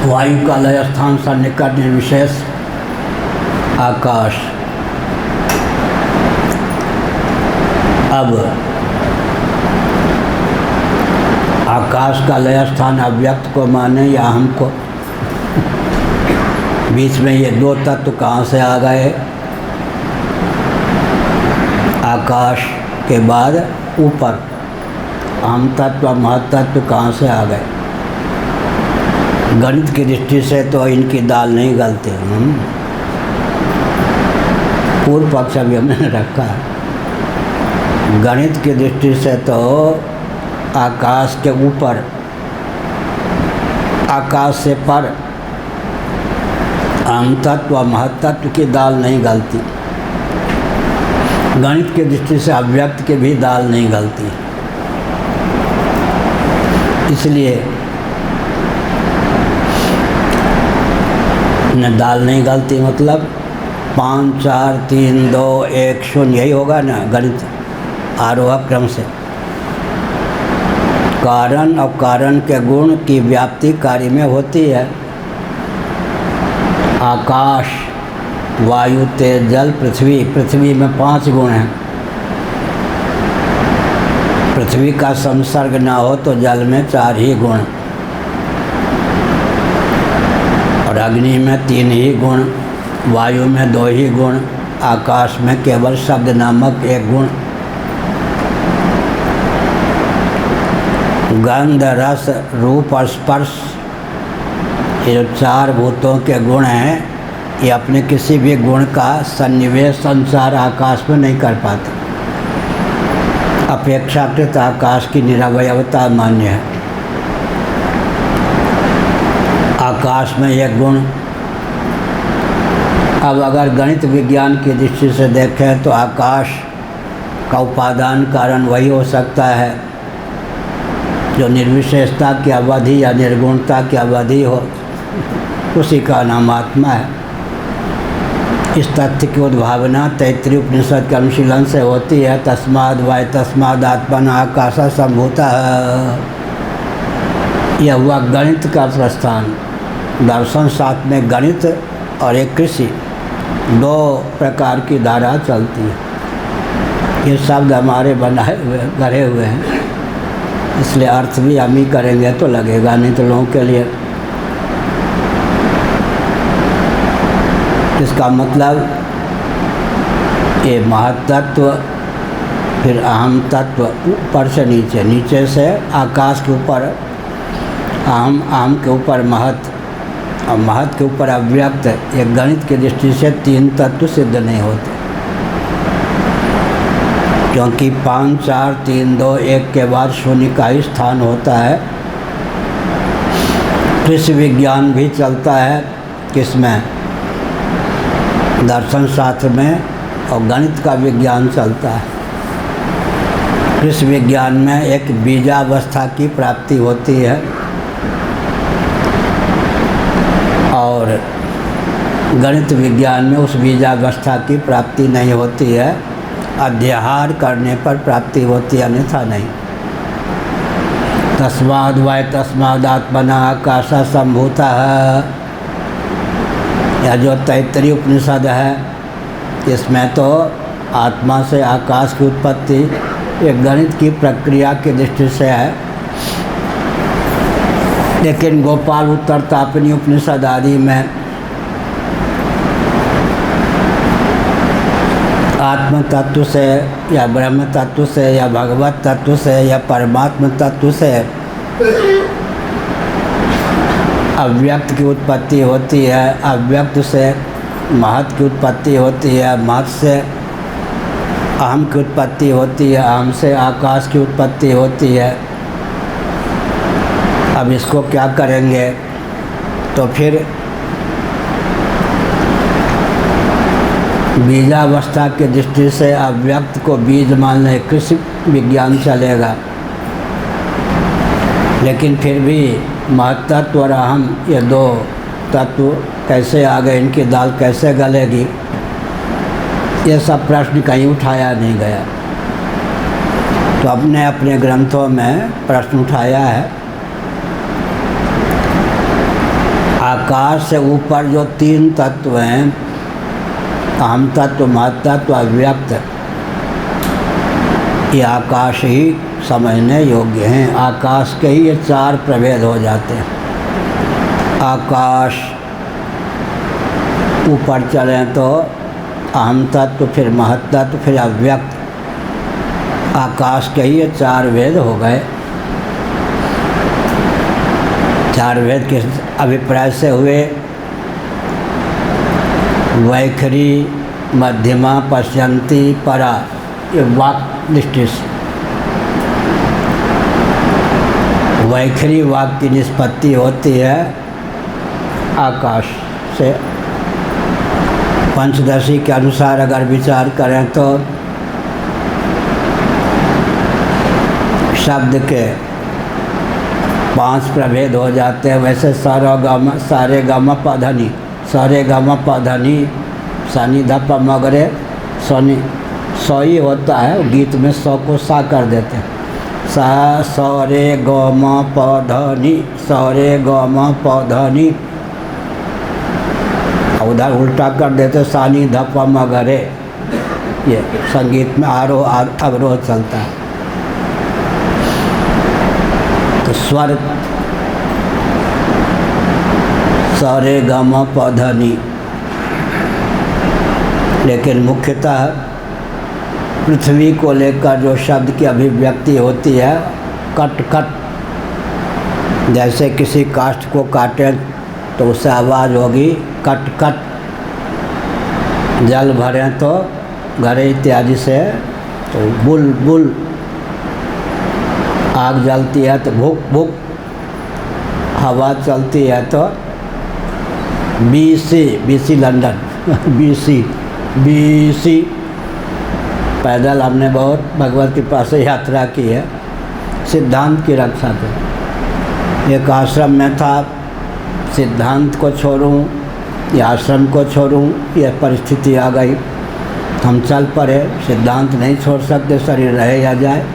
वायु का लय स्थान सन्निकट निर्विशेष आकाश। अब आकाश का लय स्थान अव्यक्त को माने या हमको? बीच में ये दो तत्व कहाँ से आ गए? आकाश के बाद ऊपर अहम तत्व महत्त्व कहाँ से आ गए? गणित की दृष्टि से तो इनकी दाल नहीं गलती। पूर्व पक्ष अभी हमने रखा है। गणित की दृष्टि से तो आकाश के ऊपर, आकाश से पर अहम तत्व महत्त्व की दाल नहीं गलती। गणित की दृष्टि से अव्यक्त की भी दाल नहीं गलती। इसलिए न दाल नहीं गलती मतलब 5 4 3 2 1 0 यही होगा ना गणित आरोह क्रम से। कारण और कारण के गुण की व्याप्ति कार्य में होती है। आकाश, वायु, तेज, जल, पृथ्वी। पृथ्वी में 5 गुण हैं। पृथ्वी का संसर्ग न हो तो जल में 4 ही गुण, और अग्नि में 3 ही गुण, वायु में 2 ही गुण, आकाश में केवल शब्द नामक 1 गुण। गंध रस रूप और स्पर्श, ये जो 4 भूतों के गुण हैं, ये अपने किसी भी गुण का सन्निवेश संसार आकाश में नहीं कर पाते। अपेक्षाकृत आकाश की निरवयवता मान्य है। आकाश में 1 गुण। अब अगर गणित विज्ञान की दृष्टि से देखें तो आकाश का उपादान कारण वही हो सकता है जो निर्विशेषता की अवधि या निर्गुणता की अवधि हो, उसी का नाम आत्मा है। इस तथ्य की उद्भावना तैत्तिरीय उपनिषद के अनुशीलन से होती है। तस्माद् वै तस्माद् आत्मना आकाश सम्भूतः। यह हुआ गणित का प्रस्थान। दर्शन शास्त्र में गणित और एक कृषि 2 प्रकार की धारा चलती है। ये शब्द हमारे बनाए हुए गढ़े हुए हैं, इसलिए अर्थ भी हम ही करेंगे तो लगेगा, नहीं तो लोगों के लिए। इसका मतलब ये महत्तत्व, फिर अहम तत्व ऊपर से नीचे, नीचे से आकाश के ऊपर अहम, अहम के ऊपर महत् और महत् के ऊपर अव्यक्त। ये गणित की दृष्टि से 3 तत्व सिद्ध नहीं होते, क्योंकि 5 4 3 2 1 के बाद शून्य का ही स्थान होता है। कृषि विज्ञान भी चलता है किसमें? दर्शन शास्त्र में, और गणित का विज्ञान चलता है। कृषि विज्ञान में एक बीजावस्था की प्राप्ति होती है, और गणित विज्ञान में उस बीजावस्था की प्राप्ति नहीं होती है। अध्याहार करने पर प्राप्ति होती है, अन्यथा नहीं। तस्माद् वै तस्माद् आत्मना आकाश सम्भूतः। यह जो तैत्तिरीय उपनिषद है, इसमें तो आत्मा से आकाश की उत्पत्ति एक गणित की प्रक्रिया की दृष्टि से है, लेकिन गोपाल उत्तर तापनी उपनिषद आदि में आत्म तत्व से या ब्रह्म तत्व से या भगवत तत्व से या परमात्म तत्व से अव्यक्त की उत्पत्ति होती है, अव्यक्त से महत् की उत्पत्ति होती है, महत् से अहम की उत्पत्ति होती है, अहम से आकाश की उत्पत्ति होती है। अब इसको क्या करेंगे? तो फिर बीजावस्था की दृष्टि से अव्यक्त को बीज मानने कृषि विज्ञान चलेगा, लेकिन फिर भी महत्तत्व और अहम, ये 2 तत्व कैसे आ गए, इनकी दाल कैसे गलेगी, ये सब प्रश्न कहीं उठाया नहीं गया। तो अपने अपने ग्रंथों में प्रश्न उठाया है। आकाश से ऊपर जो 3 तत्व हैं, अहम तत्व, महत्तत्व, अव्यक्त, ये आकाश ही समझने योग्य हैं। आकाश के ही ये 4 प्रभेद हो जाते हैं। आकाश ऊपर चलें तो अहम तत्व, फिर महत्तत्व, फिर अव्यक्त। आकाश के ही ये 4 भेद हो गए। 4 भेद किस अभिप्राय से हुए? वैखरी, मध्यमा, पश्यंती, परा, ये वाक दृष्टि से। वैखरी वाक की निष्पत्ति होती है आकाश से। पंचदशी के अनुसार अगर विचार करें तो शब्द के 5 प्रभेद हो जाते हैं। वैसे सारे गम पधनी, सारे गम पधनी, सनी धप मगरे, सनी 100 ही होता है। गीत में 100 को सा कर देते हैं। सा सरे ग म प ध नि, सरे ग म प ध नि। उधर उल्टा कर देते सानी धप मगरे। ये संगीत में आरोह अवरोह चलता है। स्वर सारे गामा पौधा नी, लेकिन मुख्यतः पृथ्वी को लेकर जो शब्द की अभिव्यक्ति होती है कट कट, जैसे किसी काष्ठ को काटे तो उससे आवाज़ होगी कट कट। जल भरें तो घड़े इत्यादि से तो बुल बुल, आग जलती है तो भुक भुक, हवा चलती है तो बीसी लंदन बीसी। पैदल हमने बहुत भगवत कृपा से यात्रा की है सिद्धांत की रक्षा के। एक आश्रम में था, सिद्धांत को छोड़ूं या आश्रम को छोड़ूं यह परिस्थिति आ गई। हम चल पड़े, सिद्धांत नहीं छोड़ सकते, शरीर रहे या जाए।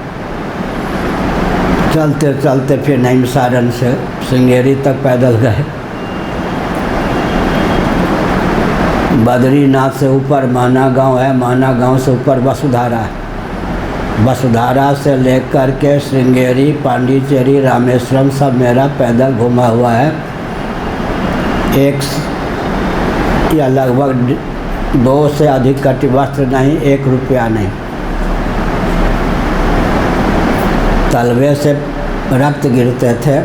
चलते चलते फिर नैमिषारण्य से श्रृंगेरी तक पैदल गए। बद्रीनाथ से ऊपर माना गांव है, माना गांव से ऊपर वसुधारा है। वसुधारा से लेकर के श्रृंगेरी, पांडिचेरी, रामेश्वरम सब मेरा पैदल घूमा हुआ है। एक या लगभग 2 से अधिक कटिवस्त्र नहीं, 1 रुपया नहीं। तलवे से रक्त गिरते थे,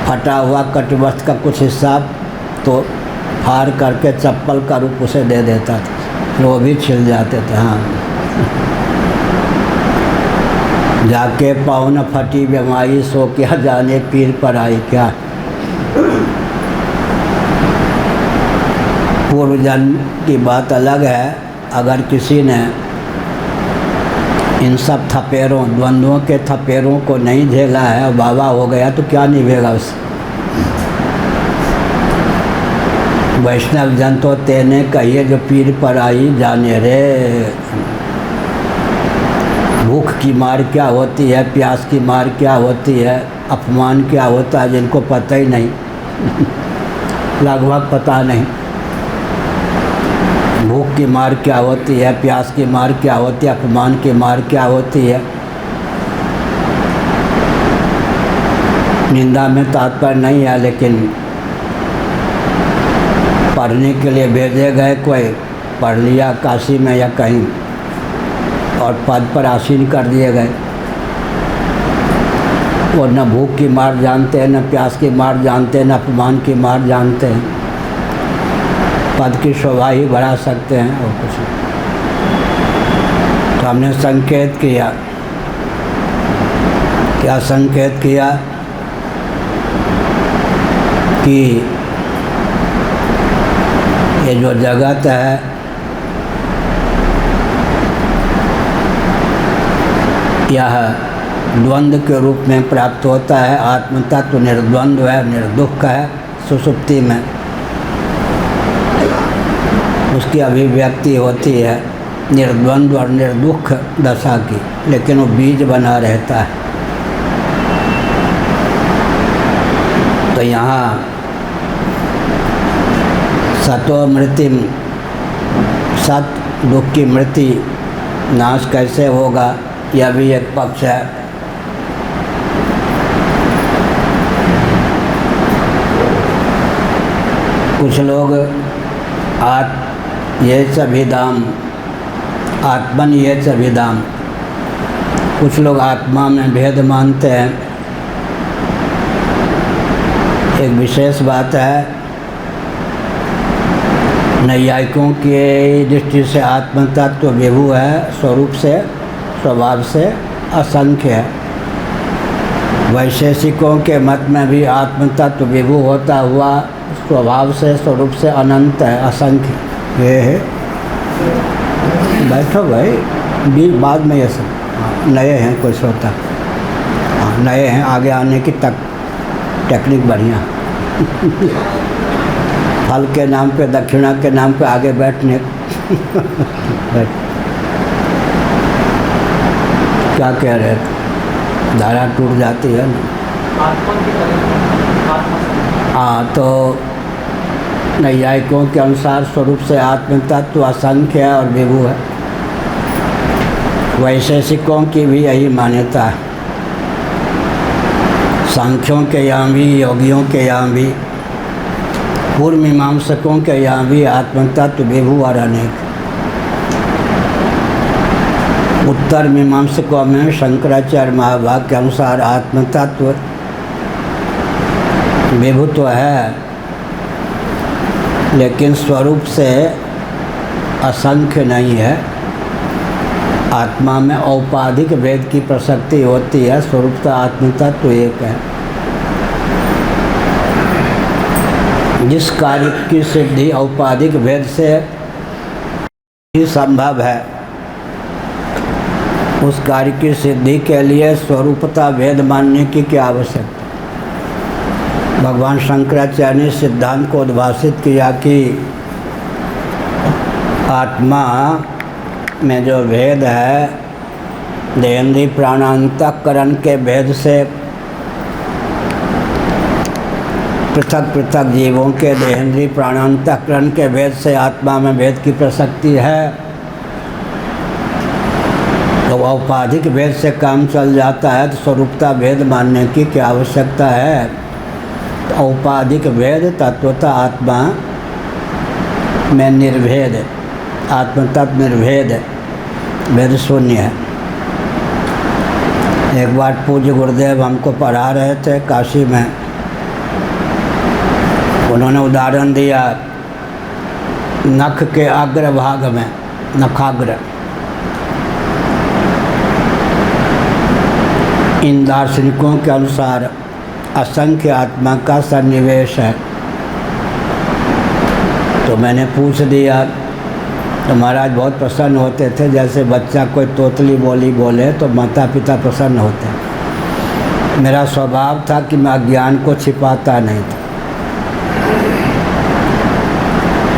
फटा हुआ कटिवस्त्र का कुछ हिस्सा तो फाड़ करके चप्पल का रूप उसे दे देता था, वो भी छिल जाते थे। हाँ, जाके पाँव न फटी बीमारी, सो क्या जाने पीर पर आई क्या। पूर्व जन्म की बात अलग है। अगर किसी ने इन सब थपेरों, द्वंद्वों के थपेरों को नहीं झेला है और बाबा हो गया तो क्या निभेगा उससे। वैष्णव जन तो तेने कहिए जो पीर पर आई जाने रे। भूख की मार क्या होती है, प्यास की मार क्या होती है, अपमान क्या होता है, जिनको पता ही नहीं लगभग पता नहीं। भूख की मार क्या होती है, प्यास की मार क्या होती है, अपमान की मार क्या होती है। निंदा में तात्पर्य नहीं है, लेकिन पढ़ने के लिए भेजे गए, कोई पढ़ लिया काशी में या कहीं और पद पर आसीन कर दिए गए। वो न भूख की मार जानते हैं, न प्यास की मार जानते हैं, न अपमान की मार जानते हैं। पद की शोभा ही बढ़ा सकते हैं और कुछ नहीं। तो हमने संकेत किया, क्या संकेत किया कि ये जो जगत है यह द्वंद्व के रूप में प्राप्त होता है। आत्म तत्व निर्द्वंद्व है, निर्दुख है। सुषुप्ति में उसकी अभिव्यक्ति होती है निर्द्वंद्व और निर्दुख दशा की, लेकिन वो बीज बना रहता है। तो यहाँ सतो मृतिम, सत दुख की मृत्यु नाश कैसे होगा, यह भी एक पक्ष है। कुछ लोग ये सभिधाम, आत्मन ये सभिधाम, कुछ लोग आत्मा में भेद मानते हैं। एक विशेष बात है, नैयायिकों की दृष्टि से आत्म तत्व विभु है, स्वरूप से, स्वभाव से असंख्य है। वैशेषिकों के मत में भी आत्म तत्व विभु होता हुआ स्वभाव से, स्वरूप से अनंत है, असंख्य। ये है, बैठो भाई, भी बाद में ये सब नए हैं, कोई श्रोता नए हैं, आगे आने की टेक्निक बढ़िया। फल के नाम पे, दक्षिणा के नाम पे आगे बैठने क्या कह रहे थे, धारा टूट जाती है ना। हाँ, तो नैयायिकों के अनुसार स्वरूप से आत्म तत्व असंख्य है और विभु है। वैशेषिकों की भी यही मान्यता है। सांख्यों के यहाँ भी, योगियों के यहाँ भी, पूर्व मीमांसकों के यहाँ भी आत्मतत्व विभु और अनेक। उत्तर मीमांसकों में शंकराचार्य महाभाग के अनुसार आत्मतत्व विभु तो है, लेकिन स्वरूप से असंख्य नहीं है। आत्मा में औपाधिक भेद की प्रसक्ति होती है, स्वरूपतः आत्मतत्व एक है। जिस कार्य की सिद्धि औपाधिक भेद से ही संभव है, उस कार्य की सिद्धि के लिए स्वरूपता भेद मानने की क्या आवश्यकता। भगवान शंकराचार्य ने सिद्धांत को उद्भाषित किया कि आत्मा में जो भेद है, देहेंद्रीय प्राणांतकरण के भेद से पृथक पृथक जीवों के देहेंद्रीय प्राणांतकरण के भेद से आत्मा में भेद की प्रसक्ति है। तो औपाधिक भेद से काम चल जाता है, तो स्वरूपता भेद मानने की क्या आवश्यकता है। तो औपाधिक भेद तत्वतः आत्मा में निर्भेद, आत्मतत्व निर्भेद, भेद शून्य है। एक बार पूज्य गुरुदेव हमको पढ़ा रहे थे काशी में, उन्होंने उदाहरण दिया नख के अग्रभाग में, नखाग्र, इन दार्शनिकों के अनुसार असंख्य आत्मा का सन्निवेश है। तो मैंने पूछ दिया, तो महाराज बहुत प्रसन्न होते थे। जैसे बच्चा कोई तोतली बोली बोले तो माता पिता प्रसन्न होते। मेरा स्वभाव था कि मैं अज्ञान को छिपाता नहीं था।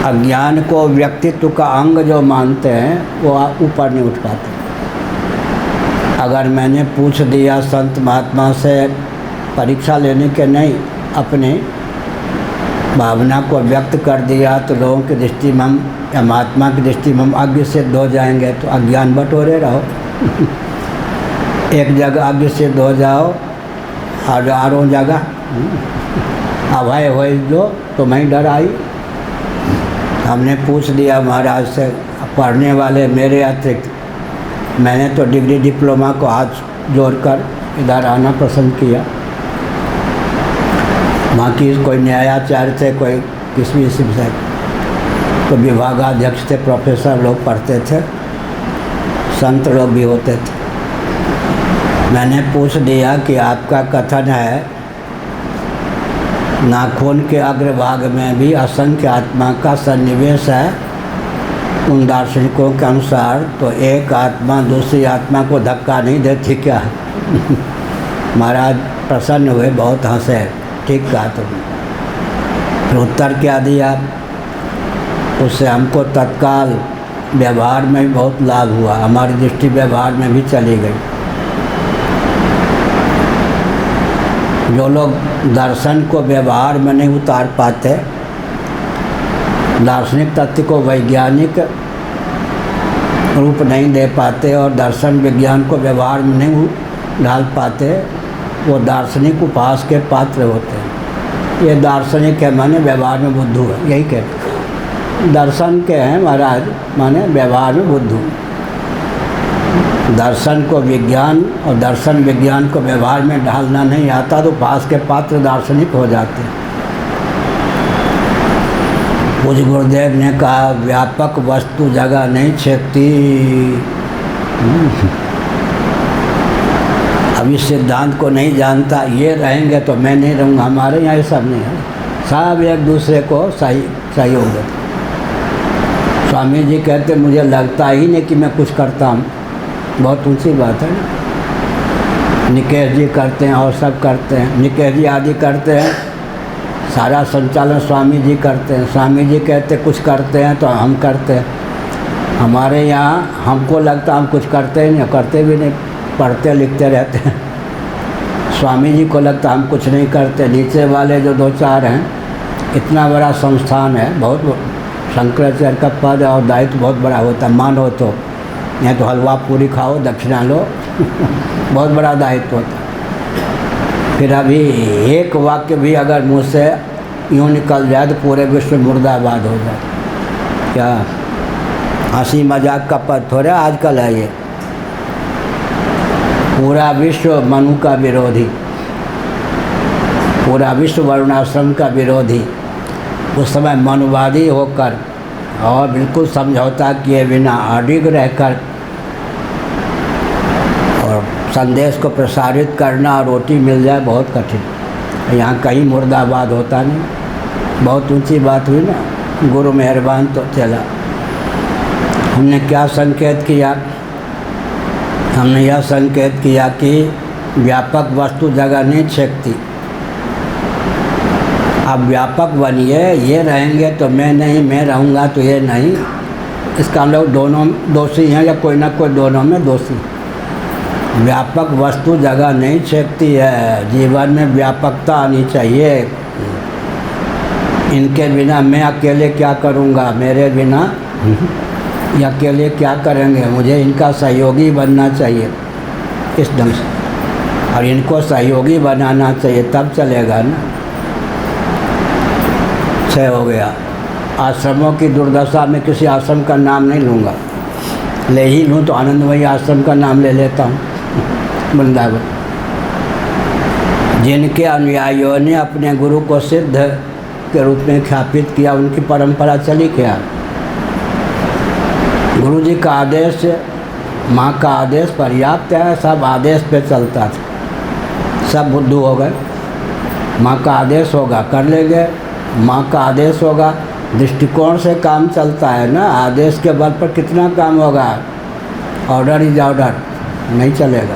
अज्ञान को व्यक्तित्व का अंग जो मानते हैं वो ऊपर नहीं उठ पाते। अगर मैंने पूछ दिया संत महात्मा से परीक्षा लेने के नहीं, अपने भावना को व्यक्त कर दिया, तो लोगों की दृष्टि में हम या महात्मा की दृष्टि में हम अज्ञ सिद्ध हो जाएंगे। तो अज्ञान बटोरे रहो एक जगह अज्ञ सिद्ध हो जाओ, हजारों जगह अभय हो जो तो मैं डर आई। हमने पूछ दिया महाराज से, पढ़ने वाले मेरे अतिरिक्त, मैंने तो डिग्री डिप्लोमा को हाथ जोड़कर इधर आना पसंद किया। वहाँ की कोई न्यायाचार्य थे, कोई किसी से, तो विभागाध्यक्ष थे, प्रोफेसर लोग पढ़ते थे, संत लोग भी होते थे। मैंने पूछ दिया कि आपका कथन है नाखून के अग्रभाग में भी असंख्य आत्मा का सन्निवेश है उन दार्शनिकों के अनुसार, तो एक आत्मा दूसरी आत्मा को धक्का नहीं देती क्या। महाराज प्रसन्न हुए, बहुत हंसे। ठीक कहा तुमने। फिर उत्तर क्या दिया, उससे हमको तत्काल व्यवहार में भी बहुत लाभ हुआ, हमारी दृष्टि व्यवहार में भी चली गई। जो लोग दर्शन को व्यवहार में नहीं उतार पाते, दार्शनिक तत्व को वैज्ञानिक रूप नहीं दे पाते और दर्शन विज्ञान को व्यवहार में नहीं ढाल पाते, वो दार्शनिक उपहास के पात्र होते हैं। ये दार्शनिक है माने व्यवहार में बुद्धू है, यही कहते। दर्शन के हैं महाराज माने व्यवहार में बुद्धू। दर्शन को विज्ञान और दर्शन विज्ञान को व्यवहार में ढालना नहीं आता, तो उपहास के पात्र दार्शनिक हो जाते हैं। पूज्य गुरुदेव ने कहा व्यापक वस्तु जगह नहीं छेकती। अब इस सिद्धांत को नहीं जानता, ये रहेंगे तो मैं नहीं रहूँगा। हमारे यहाँ ये सब नहीं है, सब एक दूसरे को सहयोग देते। स्वामी जी कहते मुझे लगता ही नहीं कि मैं कुछ करता हूँ। बहुत ऊंची बात है ना। निकेश जी करते हैं और सब करते हैं, निकेश जी आदि करते हैं, सारा संचालन स्वामी जी करते हैं। स्वामी जी कहते कुछ करते हैं तो हम करते हैं। हमारे यहाँ हमको लगता हम कुछ करते ही नहीं, करते भी नहीं, पढ़ते लिखते रहते हैं। स्वामी जी को लगता हम कुछ नहीं करते। नीचे वाले जो दो चार हैं, इतना बड़ा संस्थान है, बहुत शंकराचार्य का पद और दायित्व बहुत बड़ा होता है। मान हो तो यहाँ तो हलवा पूरी खाओ, दक्षिणा लो बहुत बड़ा दायित्व होता है। फिर अभी एक वाक्य भी अगर मुँह से यूँ निकल जाए तो पूरे विश्व मुर्दाबाद हो जाए। क्या हंसी मजाक का पद थोड़ा आजकल है ये। पूरा विश्व मनु का विरोधी, पूरा विश्व वर्णाश्रम का विरोधी उस समय मनुवादी होकर और बिल्कुल समझौता किए बिना अडिग रहकर और संदेश को प्रसारित करना और रोटी मिल जाए बहुत कठिन। यहाँ कहीं मुर्दाबाद होता नहीं। बहुत ऊंची बात हुई ना, गुरु मेहरबान तो चला। हमने क्या संकेत किया? हमने यह संकेत किया कि व्यापक वस्तु जगह नहीं छेकती। अब व्यापक बनिए, ये रहेंगे तो मैं नहीं, मैं रहूँगा तो ये नहीं। इसका लोग दोनों दोषी हैं या कोई ना कोई दोनों में दोषी। व्यापक वस्तु जगह नहीं छेकती है। जीवन में व्यापकता आनी चाहिए। इनके बिना मैं अकेले क्या करूँगा, मेरे बिना ये अकेले क्या करेंगे। मुझे इनका सहयोगी बनना चाहिए इस ढंग से, और इनको सहयोगी बनाना चाहिए, तब चलेगा ना। 6 हो गया। आश्रमों की दुर्दशा में किसी आश्रम का नाम नहीं लूँगा, ले ही लूँ तो आनंदमयी आश्रम का नाम ले लेता हूँ, वृंदावन। जिनके अनुयायियों ने अपने गुरु को सिद्ध के रूप में ख्यापित किया, उनकी परंपरा चली क्या? गुरु जी का आदेश, माँ का आदेश पर्याप्त है, सब आदेश पे चलता था। सब बुद्धू हो गए। माँ का आदेश होगा कर लेंगे, माँ का आदेश होगा, दृष्टिकोण से काम चलता है ना। आदेश के बल पर कितना काम होगा? ऑर्डर इज ऑर्डर, नहीं चलेगा।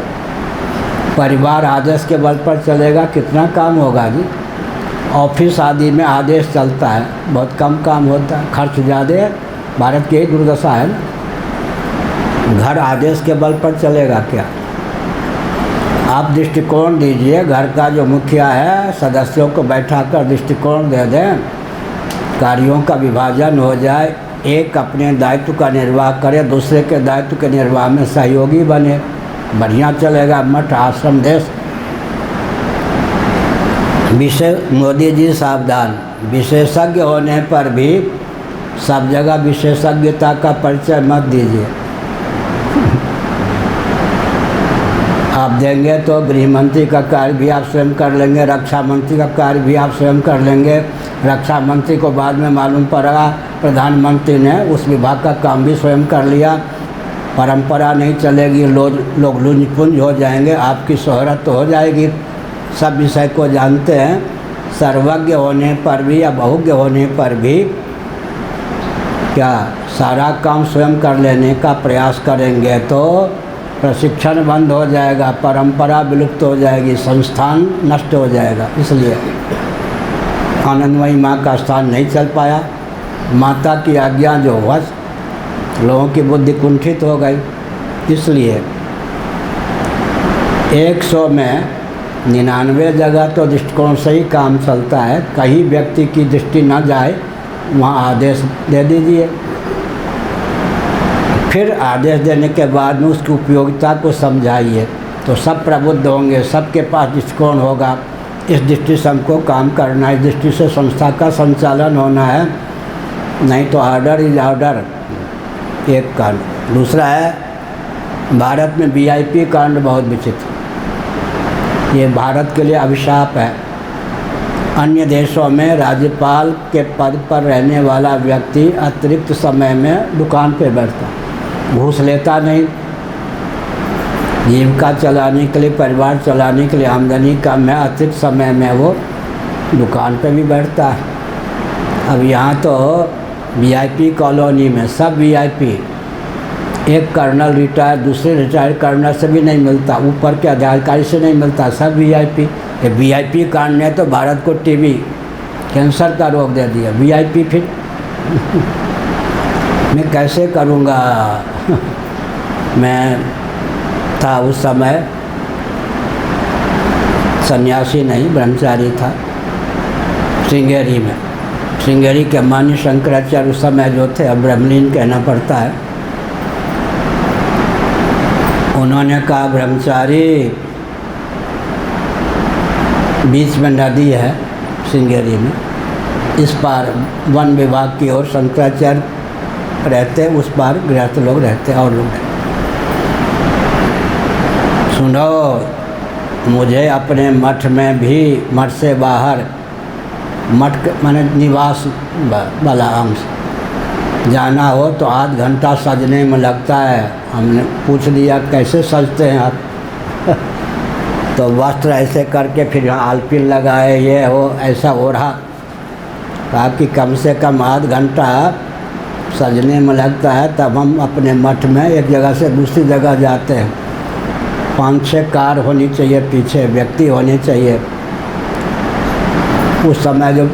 परिवार आदेश के बल पर चलेगा, कितना काम होगा जी। ऑफिस आदि में आदेश चलता है, बहुत कम काम होता है, खर्च ज़्यादा है। भारत की यही दुर्दशा है ना। घर आदेश के बल पर चलेगा क्या? आप दृष्टिकोण दीजिए। घर का जो मुखिया है, सदस्यों को बैठाकर दृष्टिकोण दे दें, कार्यों का विभाजन हो जाए, एक अपने दायित्व का निर्वाह करे, दूसरे के दायित्व के निर्वाह में सहयोगी बने, बढ़िया चलेगा मठ आश्रम देश। मोदी जी सावधान, विशेषज्ञ होने पर भी सब जगह विशेषज्ञता का परिचय मत दीजिए। आप देंगे तो गृह मंत्री का कार्य भी आप स्वयं कर लेंगे, रक्षा मंत्री का कार्य भी आप स्वयं कर लेंगे। रक्षा मंत्री को बाद में मालूम पड़ा प्रधानमंत्री ने उस विभाग का काम भी स्वयं कर लिया। परंपरा नहीं चलेगी, लोग लुंज-पुंज हो जाएंगे, आपकी शोहरत तो हो जाएगी। सब विषय को जानते हैं। सर्वज्ञ होने पर भी या बहुज्ञ होने पर भी क्या सारा काम स्वयं कर लेने का प्रयास करेंगे तो प्रशिक्षण बंद हो जाएगा, परंपरा विलुप्त हो जाएगी, संस्थान नष्ट हो जाएगा। इसलिए आनंदमयी माँ का स्थान नहीं चल पाया। माता की आज्ञा जो हुआ, लोगों की बुद्धि कुंठित हो गई। इसलिए 100 में 99 जगह तो दृष्टिकोण से ही काम चलता है। कहीं व्यक्ति की दृष्टि न जाए, वहाँ आदेश दे दीजिए। फिर आदेश देने के बाद में उसकी उपयोगिता को समझाइए, तो सब प्रबुद्ध होंगे, सबके पास दृष्टिकोण होगा। इस दृष्टि से हमको काम करना है, इस दृष्टि से संस्था का संचालन होना है, नहीं तो ऑर्डर इज ऑर्डर। एक कांड। दूसरा है, भारत में VIP कांड बहुत विचित्र। ये भारत के लिए अभिशाप है। अन्य देशों में राज्यपाल के पद पर रहने वाला व्यक्ति अतिरिक्त समय में दुकान पे बैठता, घूस लेता नहीं। जीविका चलाने के लिए, परिवार चलाने के लिए आमदनी कम है, अतिरिक्त समय में वो दुकान पे भी बैठता है। अब यहाँ तो VIP कॉलोनी में सब VIP, एक कर्नल रिटायर, दूसरे रिटायर्ड कर्नल से भी नहीं मिलता, ऊपर के अधिकारी से नहीं मिलता, सब VIP। VIP कांड ने तो भारत को TB कैंसर का रोग दे दिया। VIP फिर मैं कैसे करूँगा। मैं था उस समय सन्यासी नहीं, ब्रह्मचारी था, श्रृंगेरी में। श्रृंगेरी के मान्य शंकराचार्य उस समय जो थे, अब ब्रह्मलीन कहना पड़ता है, उन्होंने कहा ब्रह्मचारी बीच में नदी है श्रृंगेरी में, इस पार वन विभाग की ओर शंकराचार्य रहते, उस पार गृहस्थ लोग रहते और लोग रहते। सुनो, मुझे अपने मठ में भी, मठ से बाहर, मठ माने निवास वाला अंश जाना हो तो आध घंटा सजने में लगता है। हमने पूछ लिया कैसे सजते हैं आप तो वस्त्र ऐसे करके फिर आलपिन लगाए, ये हो ऐसा हो रहा। कहा कि कम से कम आध घंटा सजने में लगता है, तब हम अपने मठ में एक जगह से दूसरी जगह जाते हैं। 5-6 कार होनी चाहिए, पीछे व्यक्ति होने चाहिए। उस समय जो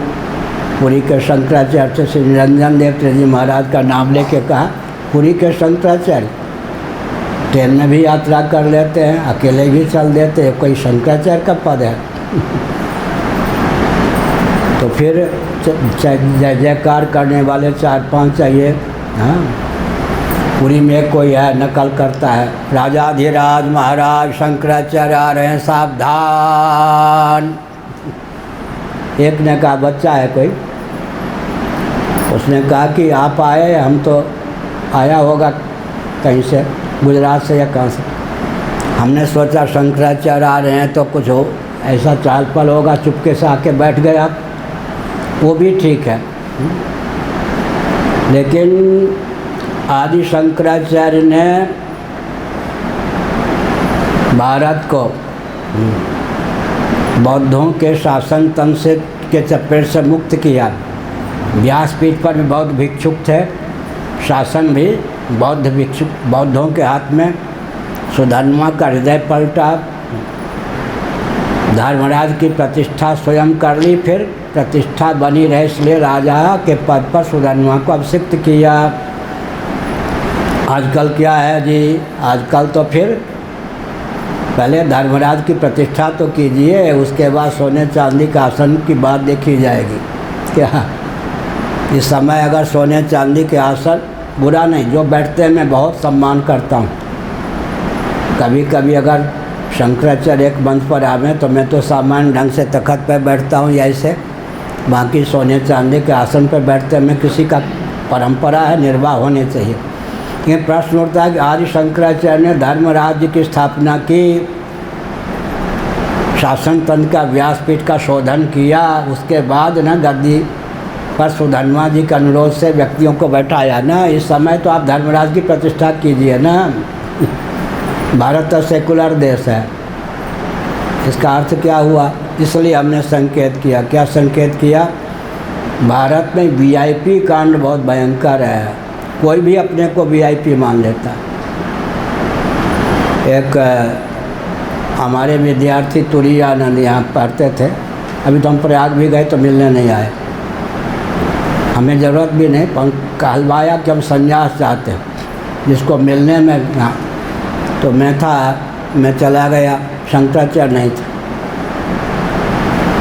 पुरी के शंकराचार्य श्री निरंजन देव जी महाराज का नाम लेके कहा, पुरी के शंकराचार्य ट्रेन में भी यात्रा कर लेते हैं, अकेले भी चल देते हैं, कोई शंकराचार्य का पद है तो फिर जय जयकार करने वाले 4-5 चाहिए। हाँ, पुरी में कोई है नकल करता है, राजाधिराज महाराज शंकराचार्य आ रहे हैं, सावधान। एक ने कहा बच्चा है कोई, उसने कहा कि आप आए, हम तो आया होगा कहीं से, गुजरात से या कहाँ से। हमने सोचा शंकराचार्य आ रहे हैं तो कुछ हो ऐसा चाल पल होगा, चुपके से आके बैठ गए आप, वो भी ठीक है। लेकिन आदि शंकराचार्य ने भारत को बौद्धों के शासन तंत्र से के चपेट से मुक्त किया। व्यासपीठ पर भी बौद्ध भिक्षुक थे, शासन भी बौद्ध भिक्षुक, बौद्धों के हाथ में। सुधर्मा का हृदय पलटा, धर्मराज की प्रतिष्ठा स्वयं कर ली, फिर प्रतिष्ठा बनी रहे इसलिए राजा के पद पर सुधर्मा को अभिषिक्त किया। आजकल क्या है जी, आजकल तो फिर पहले धर्मराज की प्रतिष्ठा तो कीजिए, उसके बाद सोने चांदी का आसन की बात देखी जाएगी। क्या इस समय अगर सोने चांदी के आसन, बुरा नहीं, जो बैठते हैं मैं बहुत सम्मान करता हूँ। कभी कभी अगर शंकराचार्य एक मंच पर आवे तो मैं तो सामान्य ढंग से तख्त पर बैठता हूँ या ऐसे, बाकी सोने चांदी के आसन पर बैठते हैं। मैं किसी का परंपरा है, निर्वाह होने चाहिए। ये प्रश्न उठता है कि आदि शंकराचार्य ने धर्म राज्य की स्थापना की, शासन तंत्र का व्यासपीठ का शोधन किया, उसके बाद न गद्दी पर सुधर्मा जी के अनुरोध से व्यक्तियों को बैठाया ना। इस समय तो आप धर्मराज की प्रतिष्ठा कीजिए ना। भारत तो सेकुलर देश है, इसका अर्थ क्या हुआ? इसलिए हमने संकेत किया। क्या संकेत किया? भारत में वीआईपी कांड बहुत भयंकर है, कोई भी अपने को वीआईपी मान लेता। एक हमारे विद्यार्थी तुरानंद यहाँ पढ़ते थे, अभी तो हम प्रयाग भी गए तो मिलने नहीं आए, हमें ज़रूरत भी नहीं, कहलवाया कि हम संन्यास चाहते हैं, जिसको मिलने में हाँ। तो मैं चला गया, शंकराचार्य नहीं था।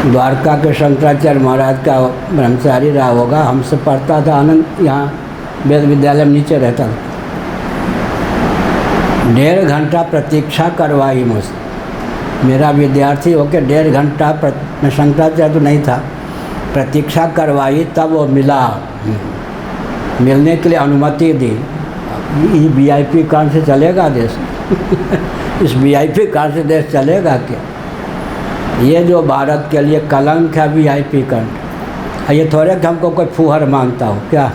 द्वारका के शंकराचार्य महाराज का ब्रह्मचारी रहा होगा, हमसे पढ़ता था आनंद, यहाँ वेद विद्यालय में नीचे रहता था। 1.5 घंटा प्रतीक्षा करवाई मुझसे, मेरा विद्यार्थी होकर 1.5 घंटा मैं शंकराचार्य तो नहीं था, प्रतीक्षा करवाई, तब वो मिला, मिलने के लिए अनुमति दी। ये वीआईपी कांड से चलेगा देश? इस वीआईपी कांड से देश चलेगा क्या? ये जो भारत के लिए कलंक है वीआईपी कांड। ये थोड़े कि हमको कोई फूहर मानता हो क्या?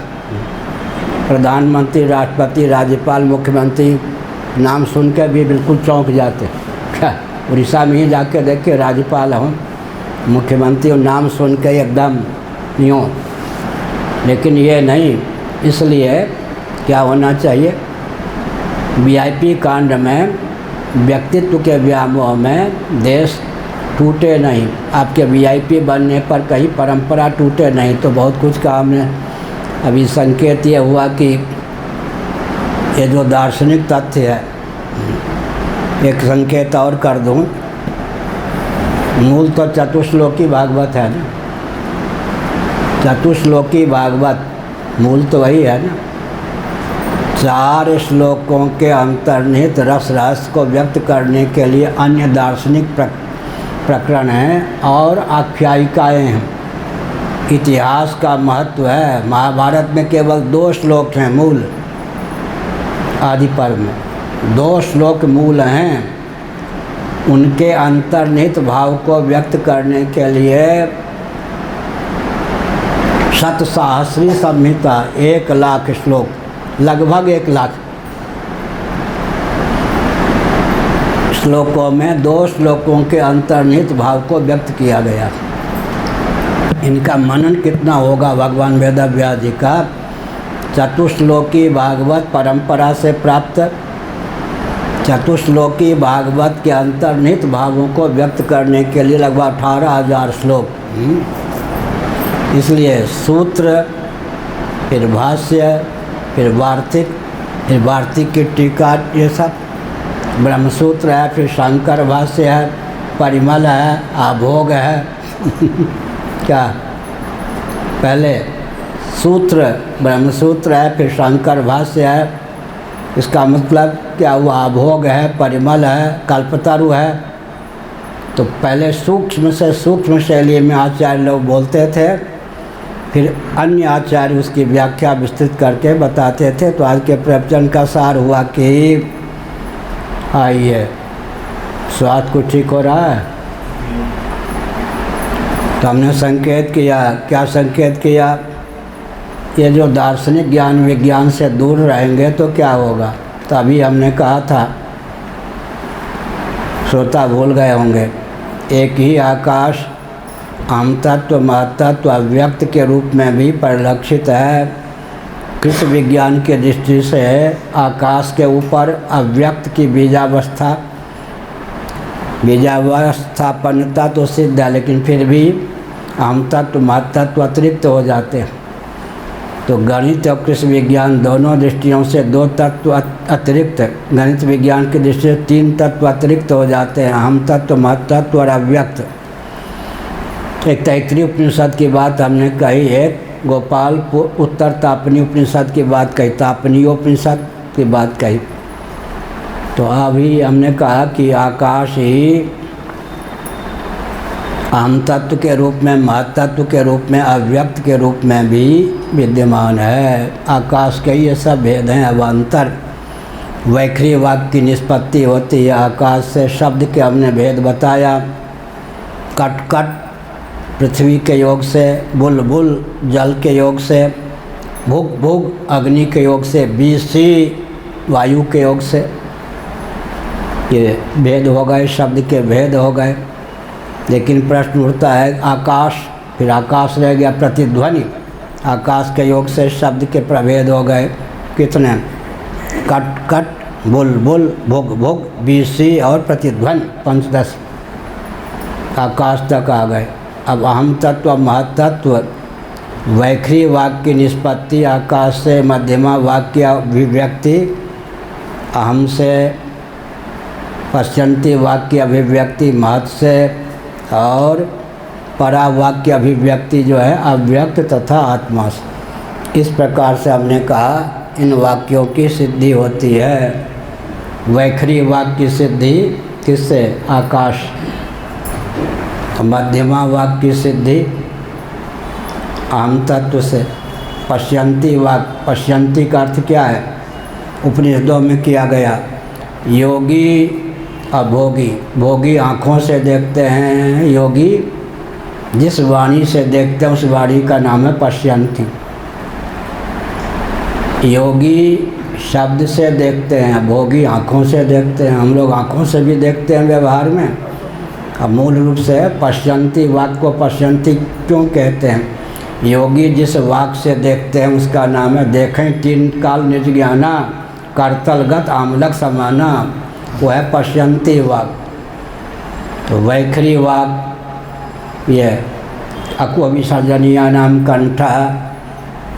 प्रधानमंत्री, राष्ट्रपति, राज्यपाल, मुख्यमंत्री नाम सुन के भी बिल्कुल चौंक जाते। क्या उड़ीसा में ही जाके देखे, राज्यपाल हों, मुख्यमंत्री और नाम सुन के एकदम यूँ। लेकिन ये नहीं, इसलिए क्या होना चाहिए? वीआईपी कांड में, व्यक्तित्व के व्यामोह में देश टूटे नहीं। आपके वीआईपी बनने पर कहीं परंपरा टूटे नहीं तो बहुत कुछ काम है। अभी संकेत ये हुआ कि ये जो दार्शनिक तथ्य है, एक संकेत और कर दूं, मूल तो चतुश्लोकी भागवत है ना, चतुश्लोकी भागवत मूल तो वही है ना। 4 श्लोकों के अंतर्निहित रस रहस्य को व्यक्त करने के लिए अन्य दार्शनिक प्रकरण हैं और आख्यायिकाएँ हैं। इतिहास का महत्व है। महाभारत में केवल 2 श्लोक हैं मूल, आदि पर्व में 2 श्लोक मूल हैं। उनके अंतर्निहित भाव को व्यक्त करने के लिए शतसहस्री संहिता 1 लाख श्लोक, लगभग 1 लाख श्लोकों में 2 श्लोकों के अंतर्निहित भाव को व्यक्त किया गया। इनका मनन कितना होगा भगवान वेदव्यास जी का? चतुश्लोकी भागवत परंपरा से प्राप्त चतुश्लोकी भागवत के अंतर्निहित भावों को व्यक्त करने के लिए लगभग 18,000 श्लोक। इसलिए सूत्र, फिर भाष्य, फिर वार्तिक की टीका, ये सब ब्रह्मसूत्र है, फिर शंकर भाष्य है, परिमल है, आभोग है क्या? पहले सूत्र ब्रह्मसूत्र है, फिर शंकर भाष्य है। इसका मतलब क्या हुआ? आभोग है, परिमल है, कल्पतरु है। तो पहले सूक्ष्म से सूक्ष्म शैली में आचार्य लोग बोलते थे, फिर अन्य आचार्य उसकी व्याख्या विस्तृत करके बताते थे। तो आज के प्रवचन का सार हुआ कि आइए, स्वास्थ्य को ठीक हो रहा है। तो हमने संकेत किया, क्या संकेत किया? ये जो दार्शनिक ज्ञान विज्ञान से दूर रहेंगे तो क्या होगा? तो अभी हमने कहा था, श्रोता भूल गए होंगे, एक ही आकाश आम तत्व महतत्व अव्यक्त के रूप में भी परिलक्षित है। कृष्ण विज्ञान के दृष्टि से आकाश के ऊपर अव्यक्त की बीजावस्थापन्नता तो सिद्ध है, लेकिन फिर भी आम तत्व महतत्व अतिरिक्त हो जाते हैं। तो गणित और कृषि विज्ञान दोनों दृष्टियों से 2 तत्व अतिरिक्त, गणित विज्ञान की दृष्टि से 3 तत्व अतिरिक्त हो जाते हैं, हम तत्व महतत्व और अव्यक्त। एक तैत्तिरीय उपनिषद की बात हमने कही, एक गोपालपुर उत्तर तापनी उपनिषद की बात कही, तापनीयोपनिषद की बात कही। तो अभी हमने कहा कि आकाश ही आम तत्व के रूप में, महतत्व के रूप में, अव्यक्त के रूप में भी विद्यमान है। आकाश के ये सब भेद हैं। अवान्तर वैखरी वाक्य की निष्पत्ति होती है आकाश से। शब्द के हमने भेद बताया, कट कट पृथ्वी के योग से, बुल बुल जल के योग से, भुग भुग अग्नि के योग से, बीसी वायु के योग से। ये भेद हो गए, शब्द के भेद हो गए। लेकिन प्रश्न उठता है, आकाश, फिर आकाश रह गया प्रतिध्वनि। आकाश के योग से शब्द के प्रभेद हो गए कितने? कट कट, बुल बुल, भुग भुग, बीसी और प्रतिध्वनि, 5-10 आकाश तक आ गए। अब अहम तत्व महतत्व वैखरी वाक्य की निष्पत्ति आकाश से, मध्यमा वाक्य अभिव्यक्ति अहम से, पश्यन्ति वाक्य अभिव्यक्ति महत् से, और परावाक्य अभिव्यक्ति जो है अव्यक्त तथा आत्मा से। इस प्रकार से हमने कहा इन वाक्यों की सिद्धि होती है। वैखरी वाक्य की सिद्धि किससे? आकाश। मध्यमा वाक्य की सिद्धि अहम तत्व से। पश्यन्ति वाक्य, पश्यन्ति का अर्थ क्या है? उपनिषदों में किया गया, योगी अभोगी। भोगी आँखों से देखते हैं, योगी जिस वाणी से देखते हैं उस वाणी का नाम है पश्यन्ति। योगी शब्द से देखते हैं, भोगी आँखों से देखते हैं। हम लोग आँखों से भी देखते हैं व्यवहार में। अब मूल रूप से पश्यन्ति वाक्य को पश्यन्ति क्यों कहते हैं? योगी जिस वाक्य से देखते हैं उसका नाम है देखें तीन काल निज ज्ञाना, करतलगत आमलक समाना, वो है पश्यन्ति वाक्य। तो वैखरी वाक्य ये अक्व विसर्जनीय नाम कंठ,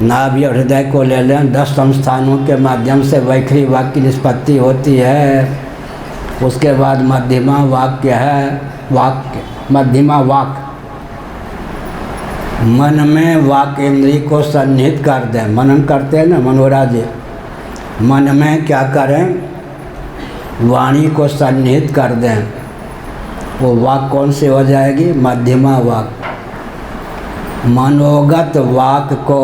नाभि और हृदय को ले लें, 10 संस्थानों के माध्यम से वैखरी वाक्य की निष्पत्ति होती है। उसके बाद मध्यमा वाक्य है, वाक्य मध्यमा वाक्य मन में वाक्य इंद्रिय को सन्निहित कर दें। मनन करते हैं ना मनोहरा जी, मन में क्या करें? वाणी को सन्निहित कर दें। वो वाक कौन सी हो जाएगी? मध्यमा वाक। मनोगत वाक को,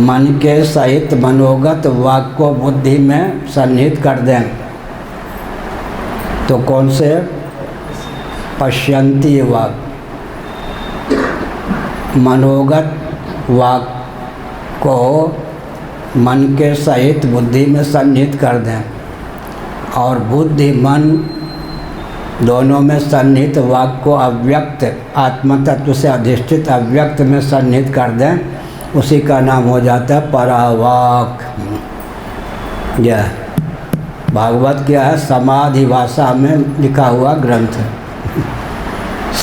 मन के सहित मनोगत वाक को बुद्धि में सन्निहित कर दें तो कौन से? पश्यंती वाक। मनोगत वाक को मन के सहित बुद्धि में सन्निहित कर दें और बुद्धि मन दोनों में सन्निहित वाक को अव्यक्त आत्म तत्व से अधिष्ठित अव्यक्त में सन्निहित कर दें, उसी का नाम हो जाता है परावाक। यह भागवत क्या है? समाधि भाषा में लिखा हुआ ग्रंथ है,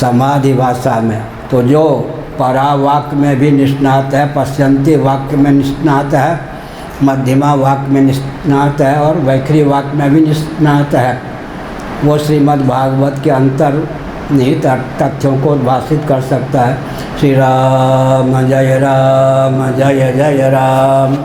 समाधि भाषा में। तो जो परावाक में भी निष्णात है, पश्यंती वाक्य में निष्णात है, मध्यमा वाक्य में निष्णात है और वैखरी वाक्य में भी निष्णात है, वो श्रीमद् भागवत के अंतर्निहित तथ्यों को उद्भाषित कर सकता है। श्री राम जय जय राम।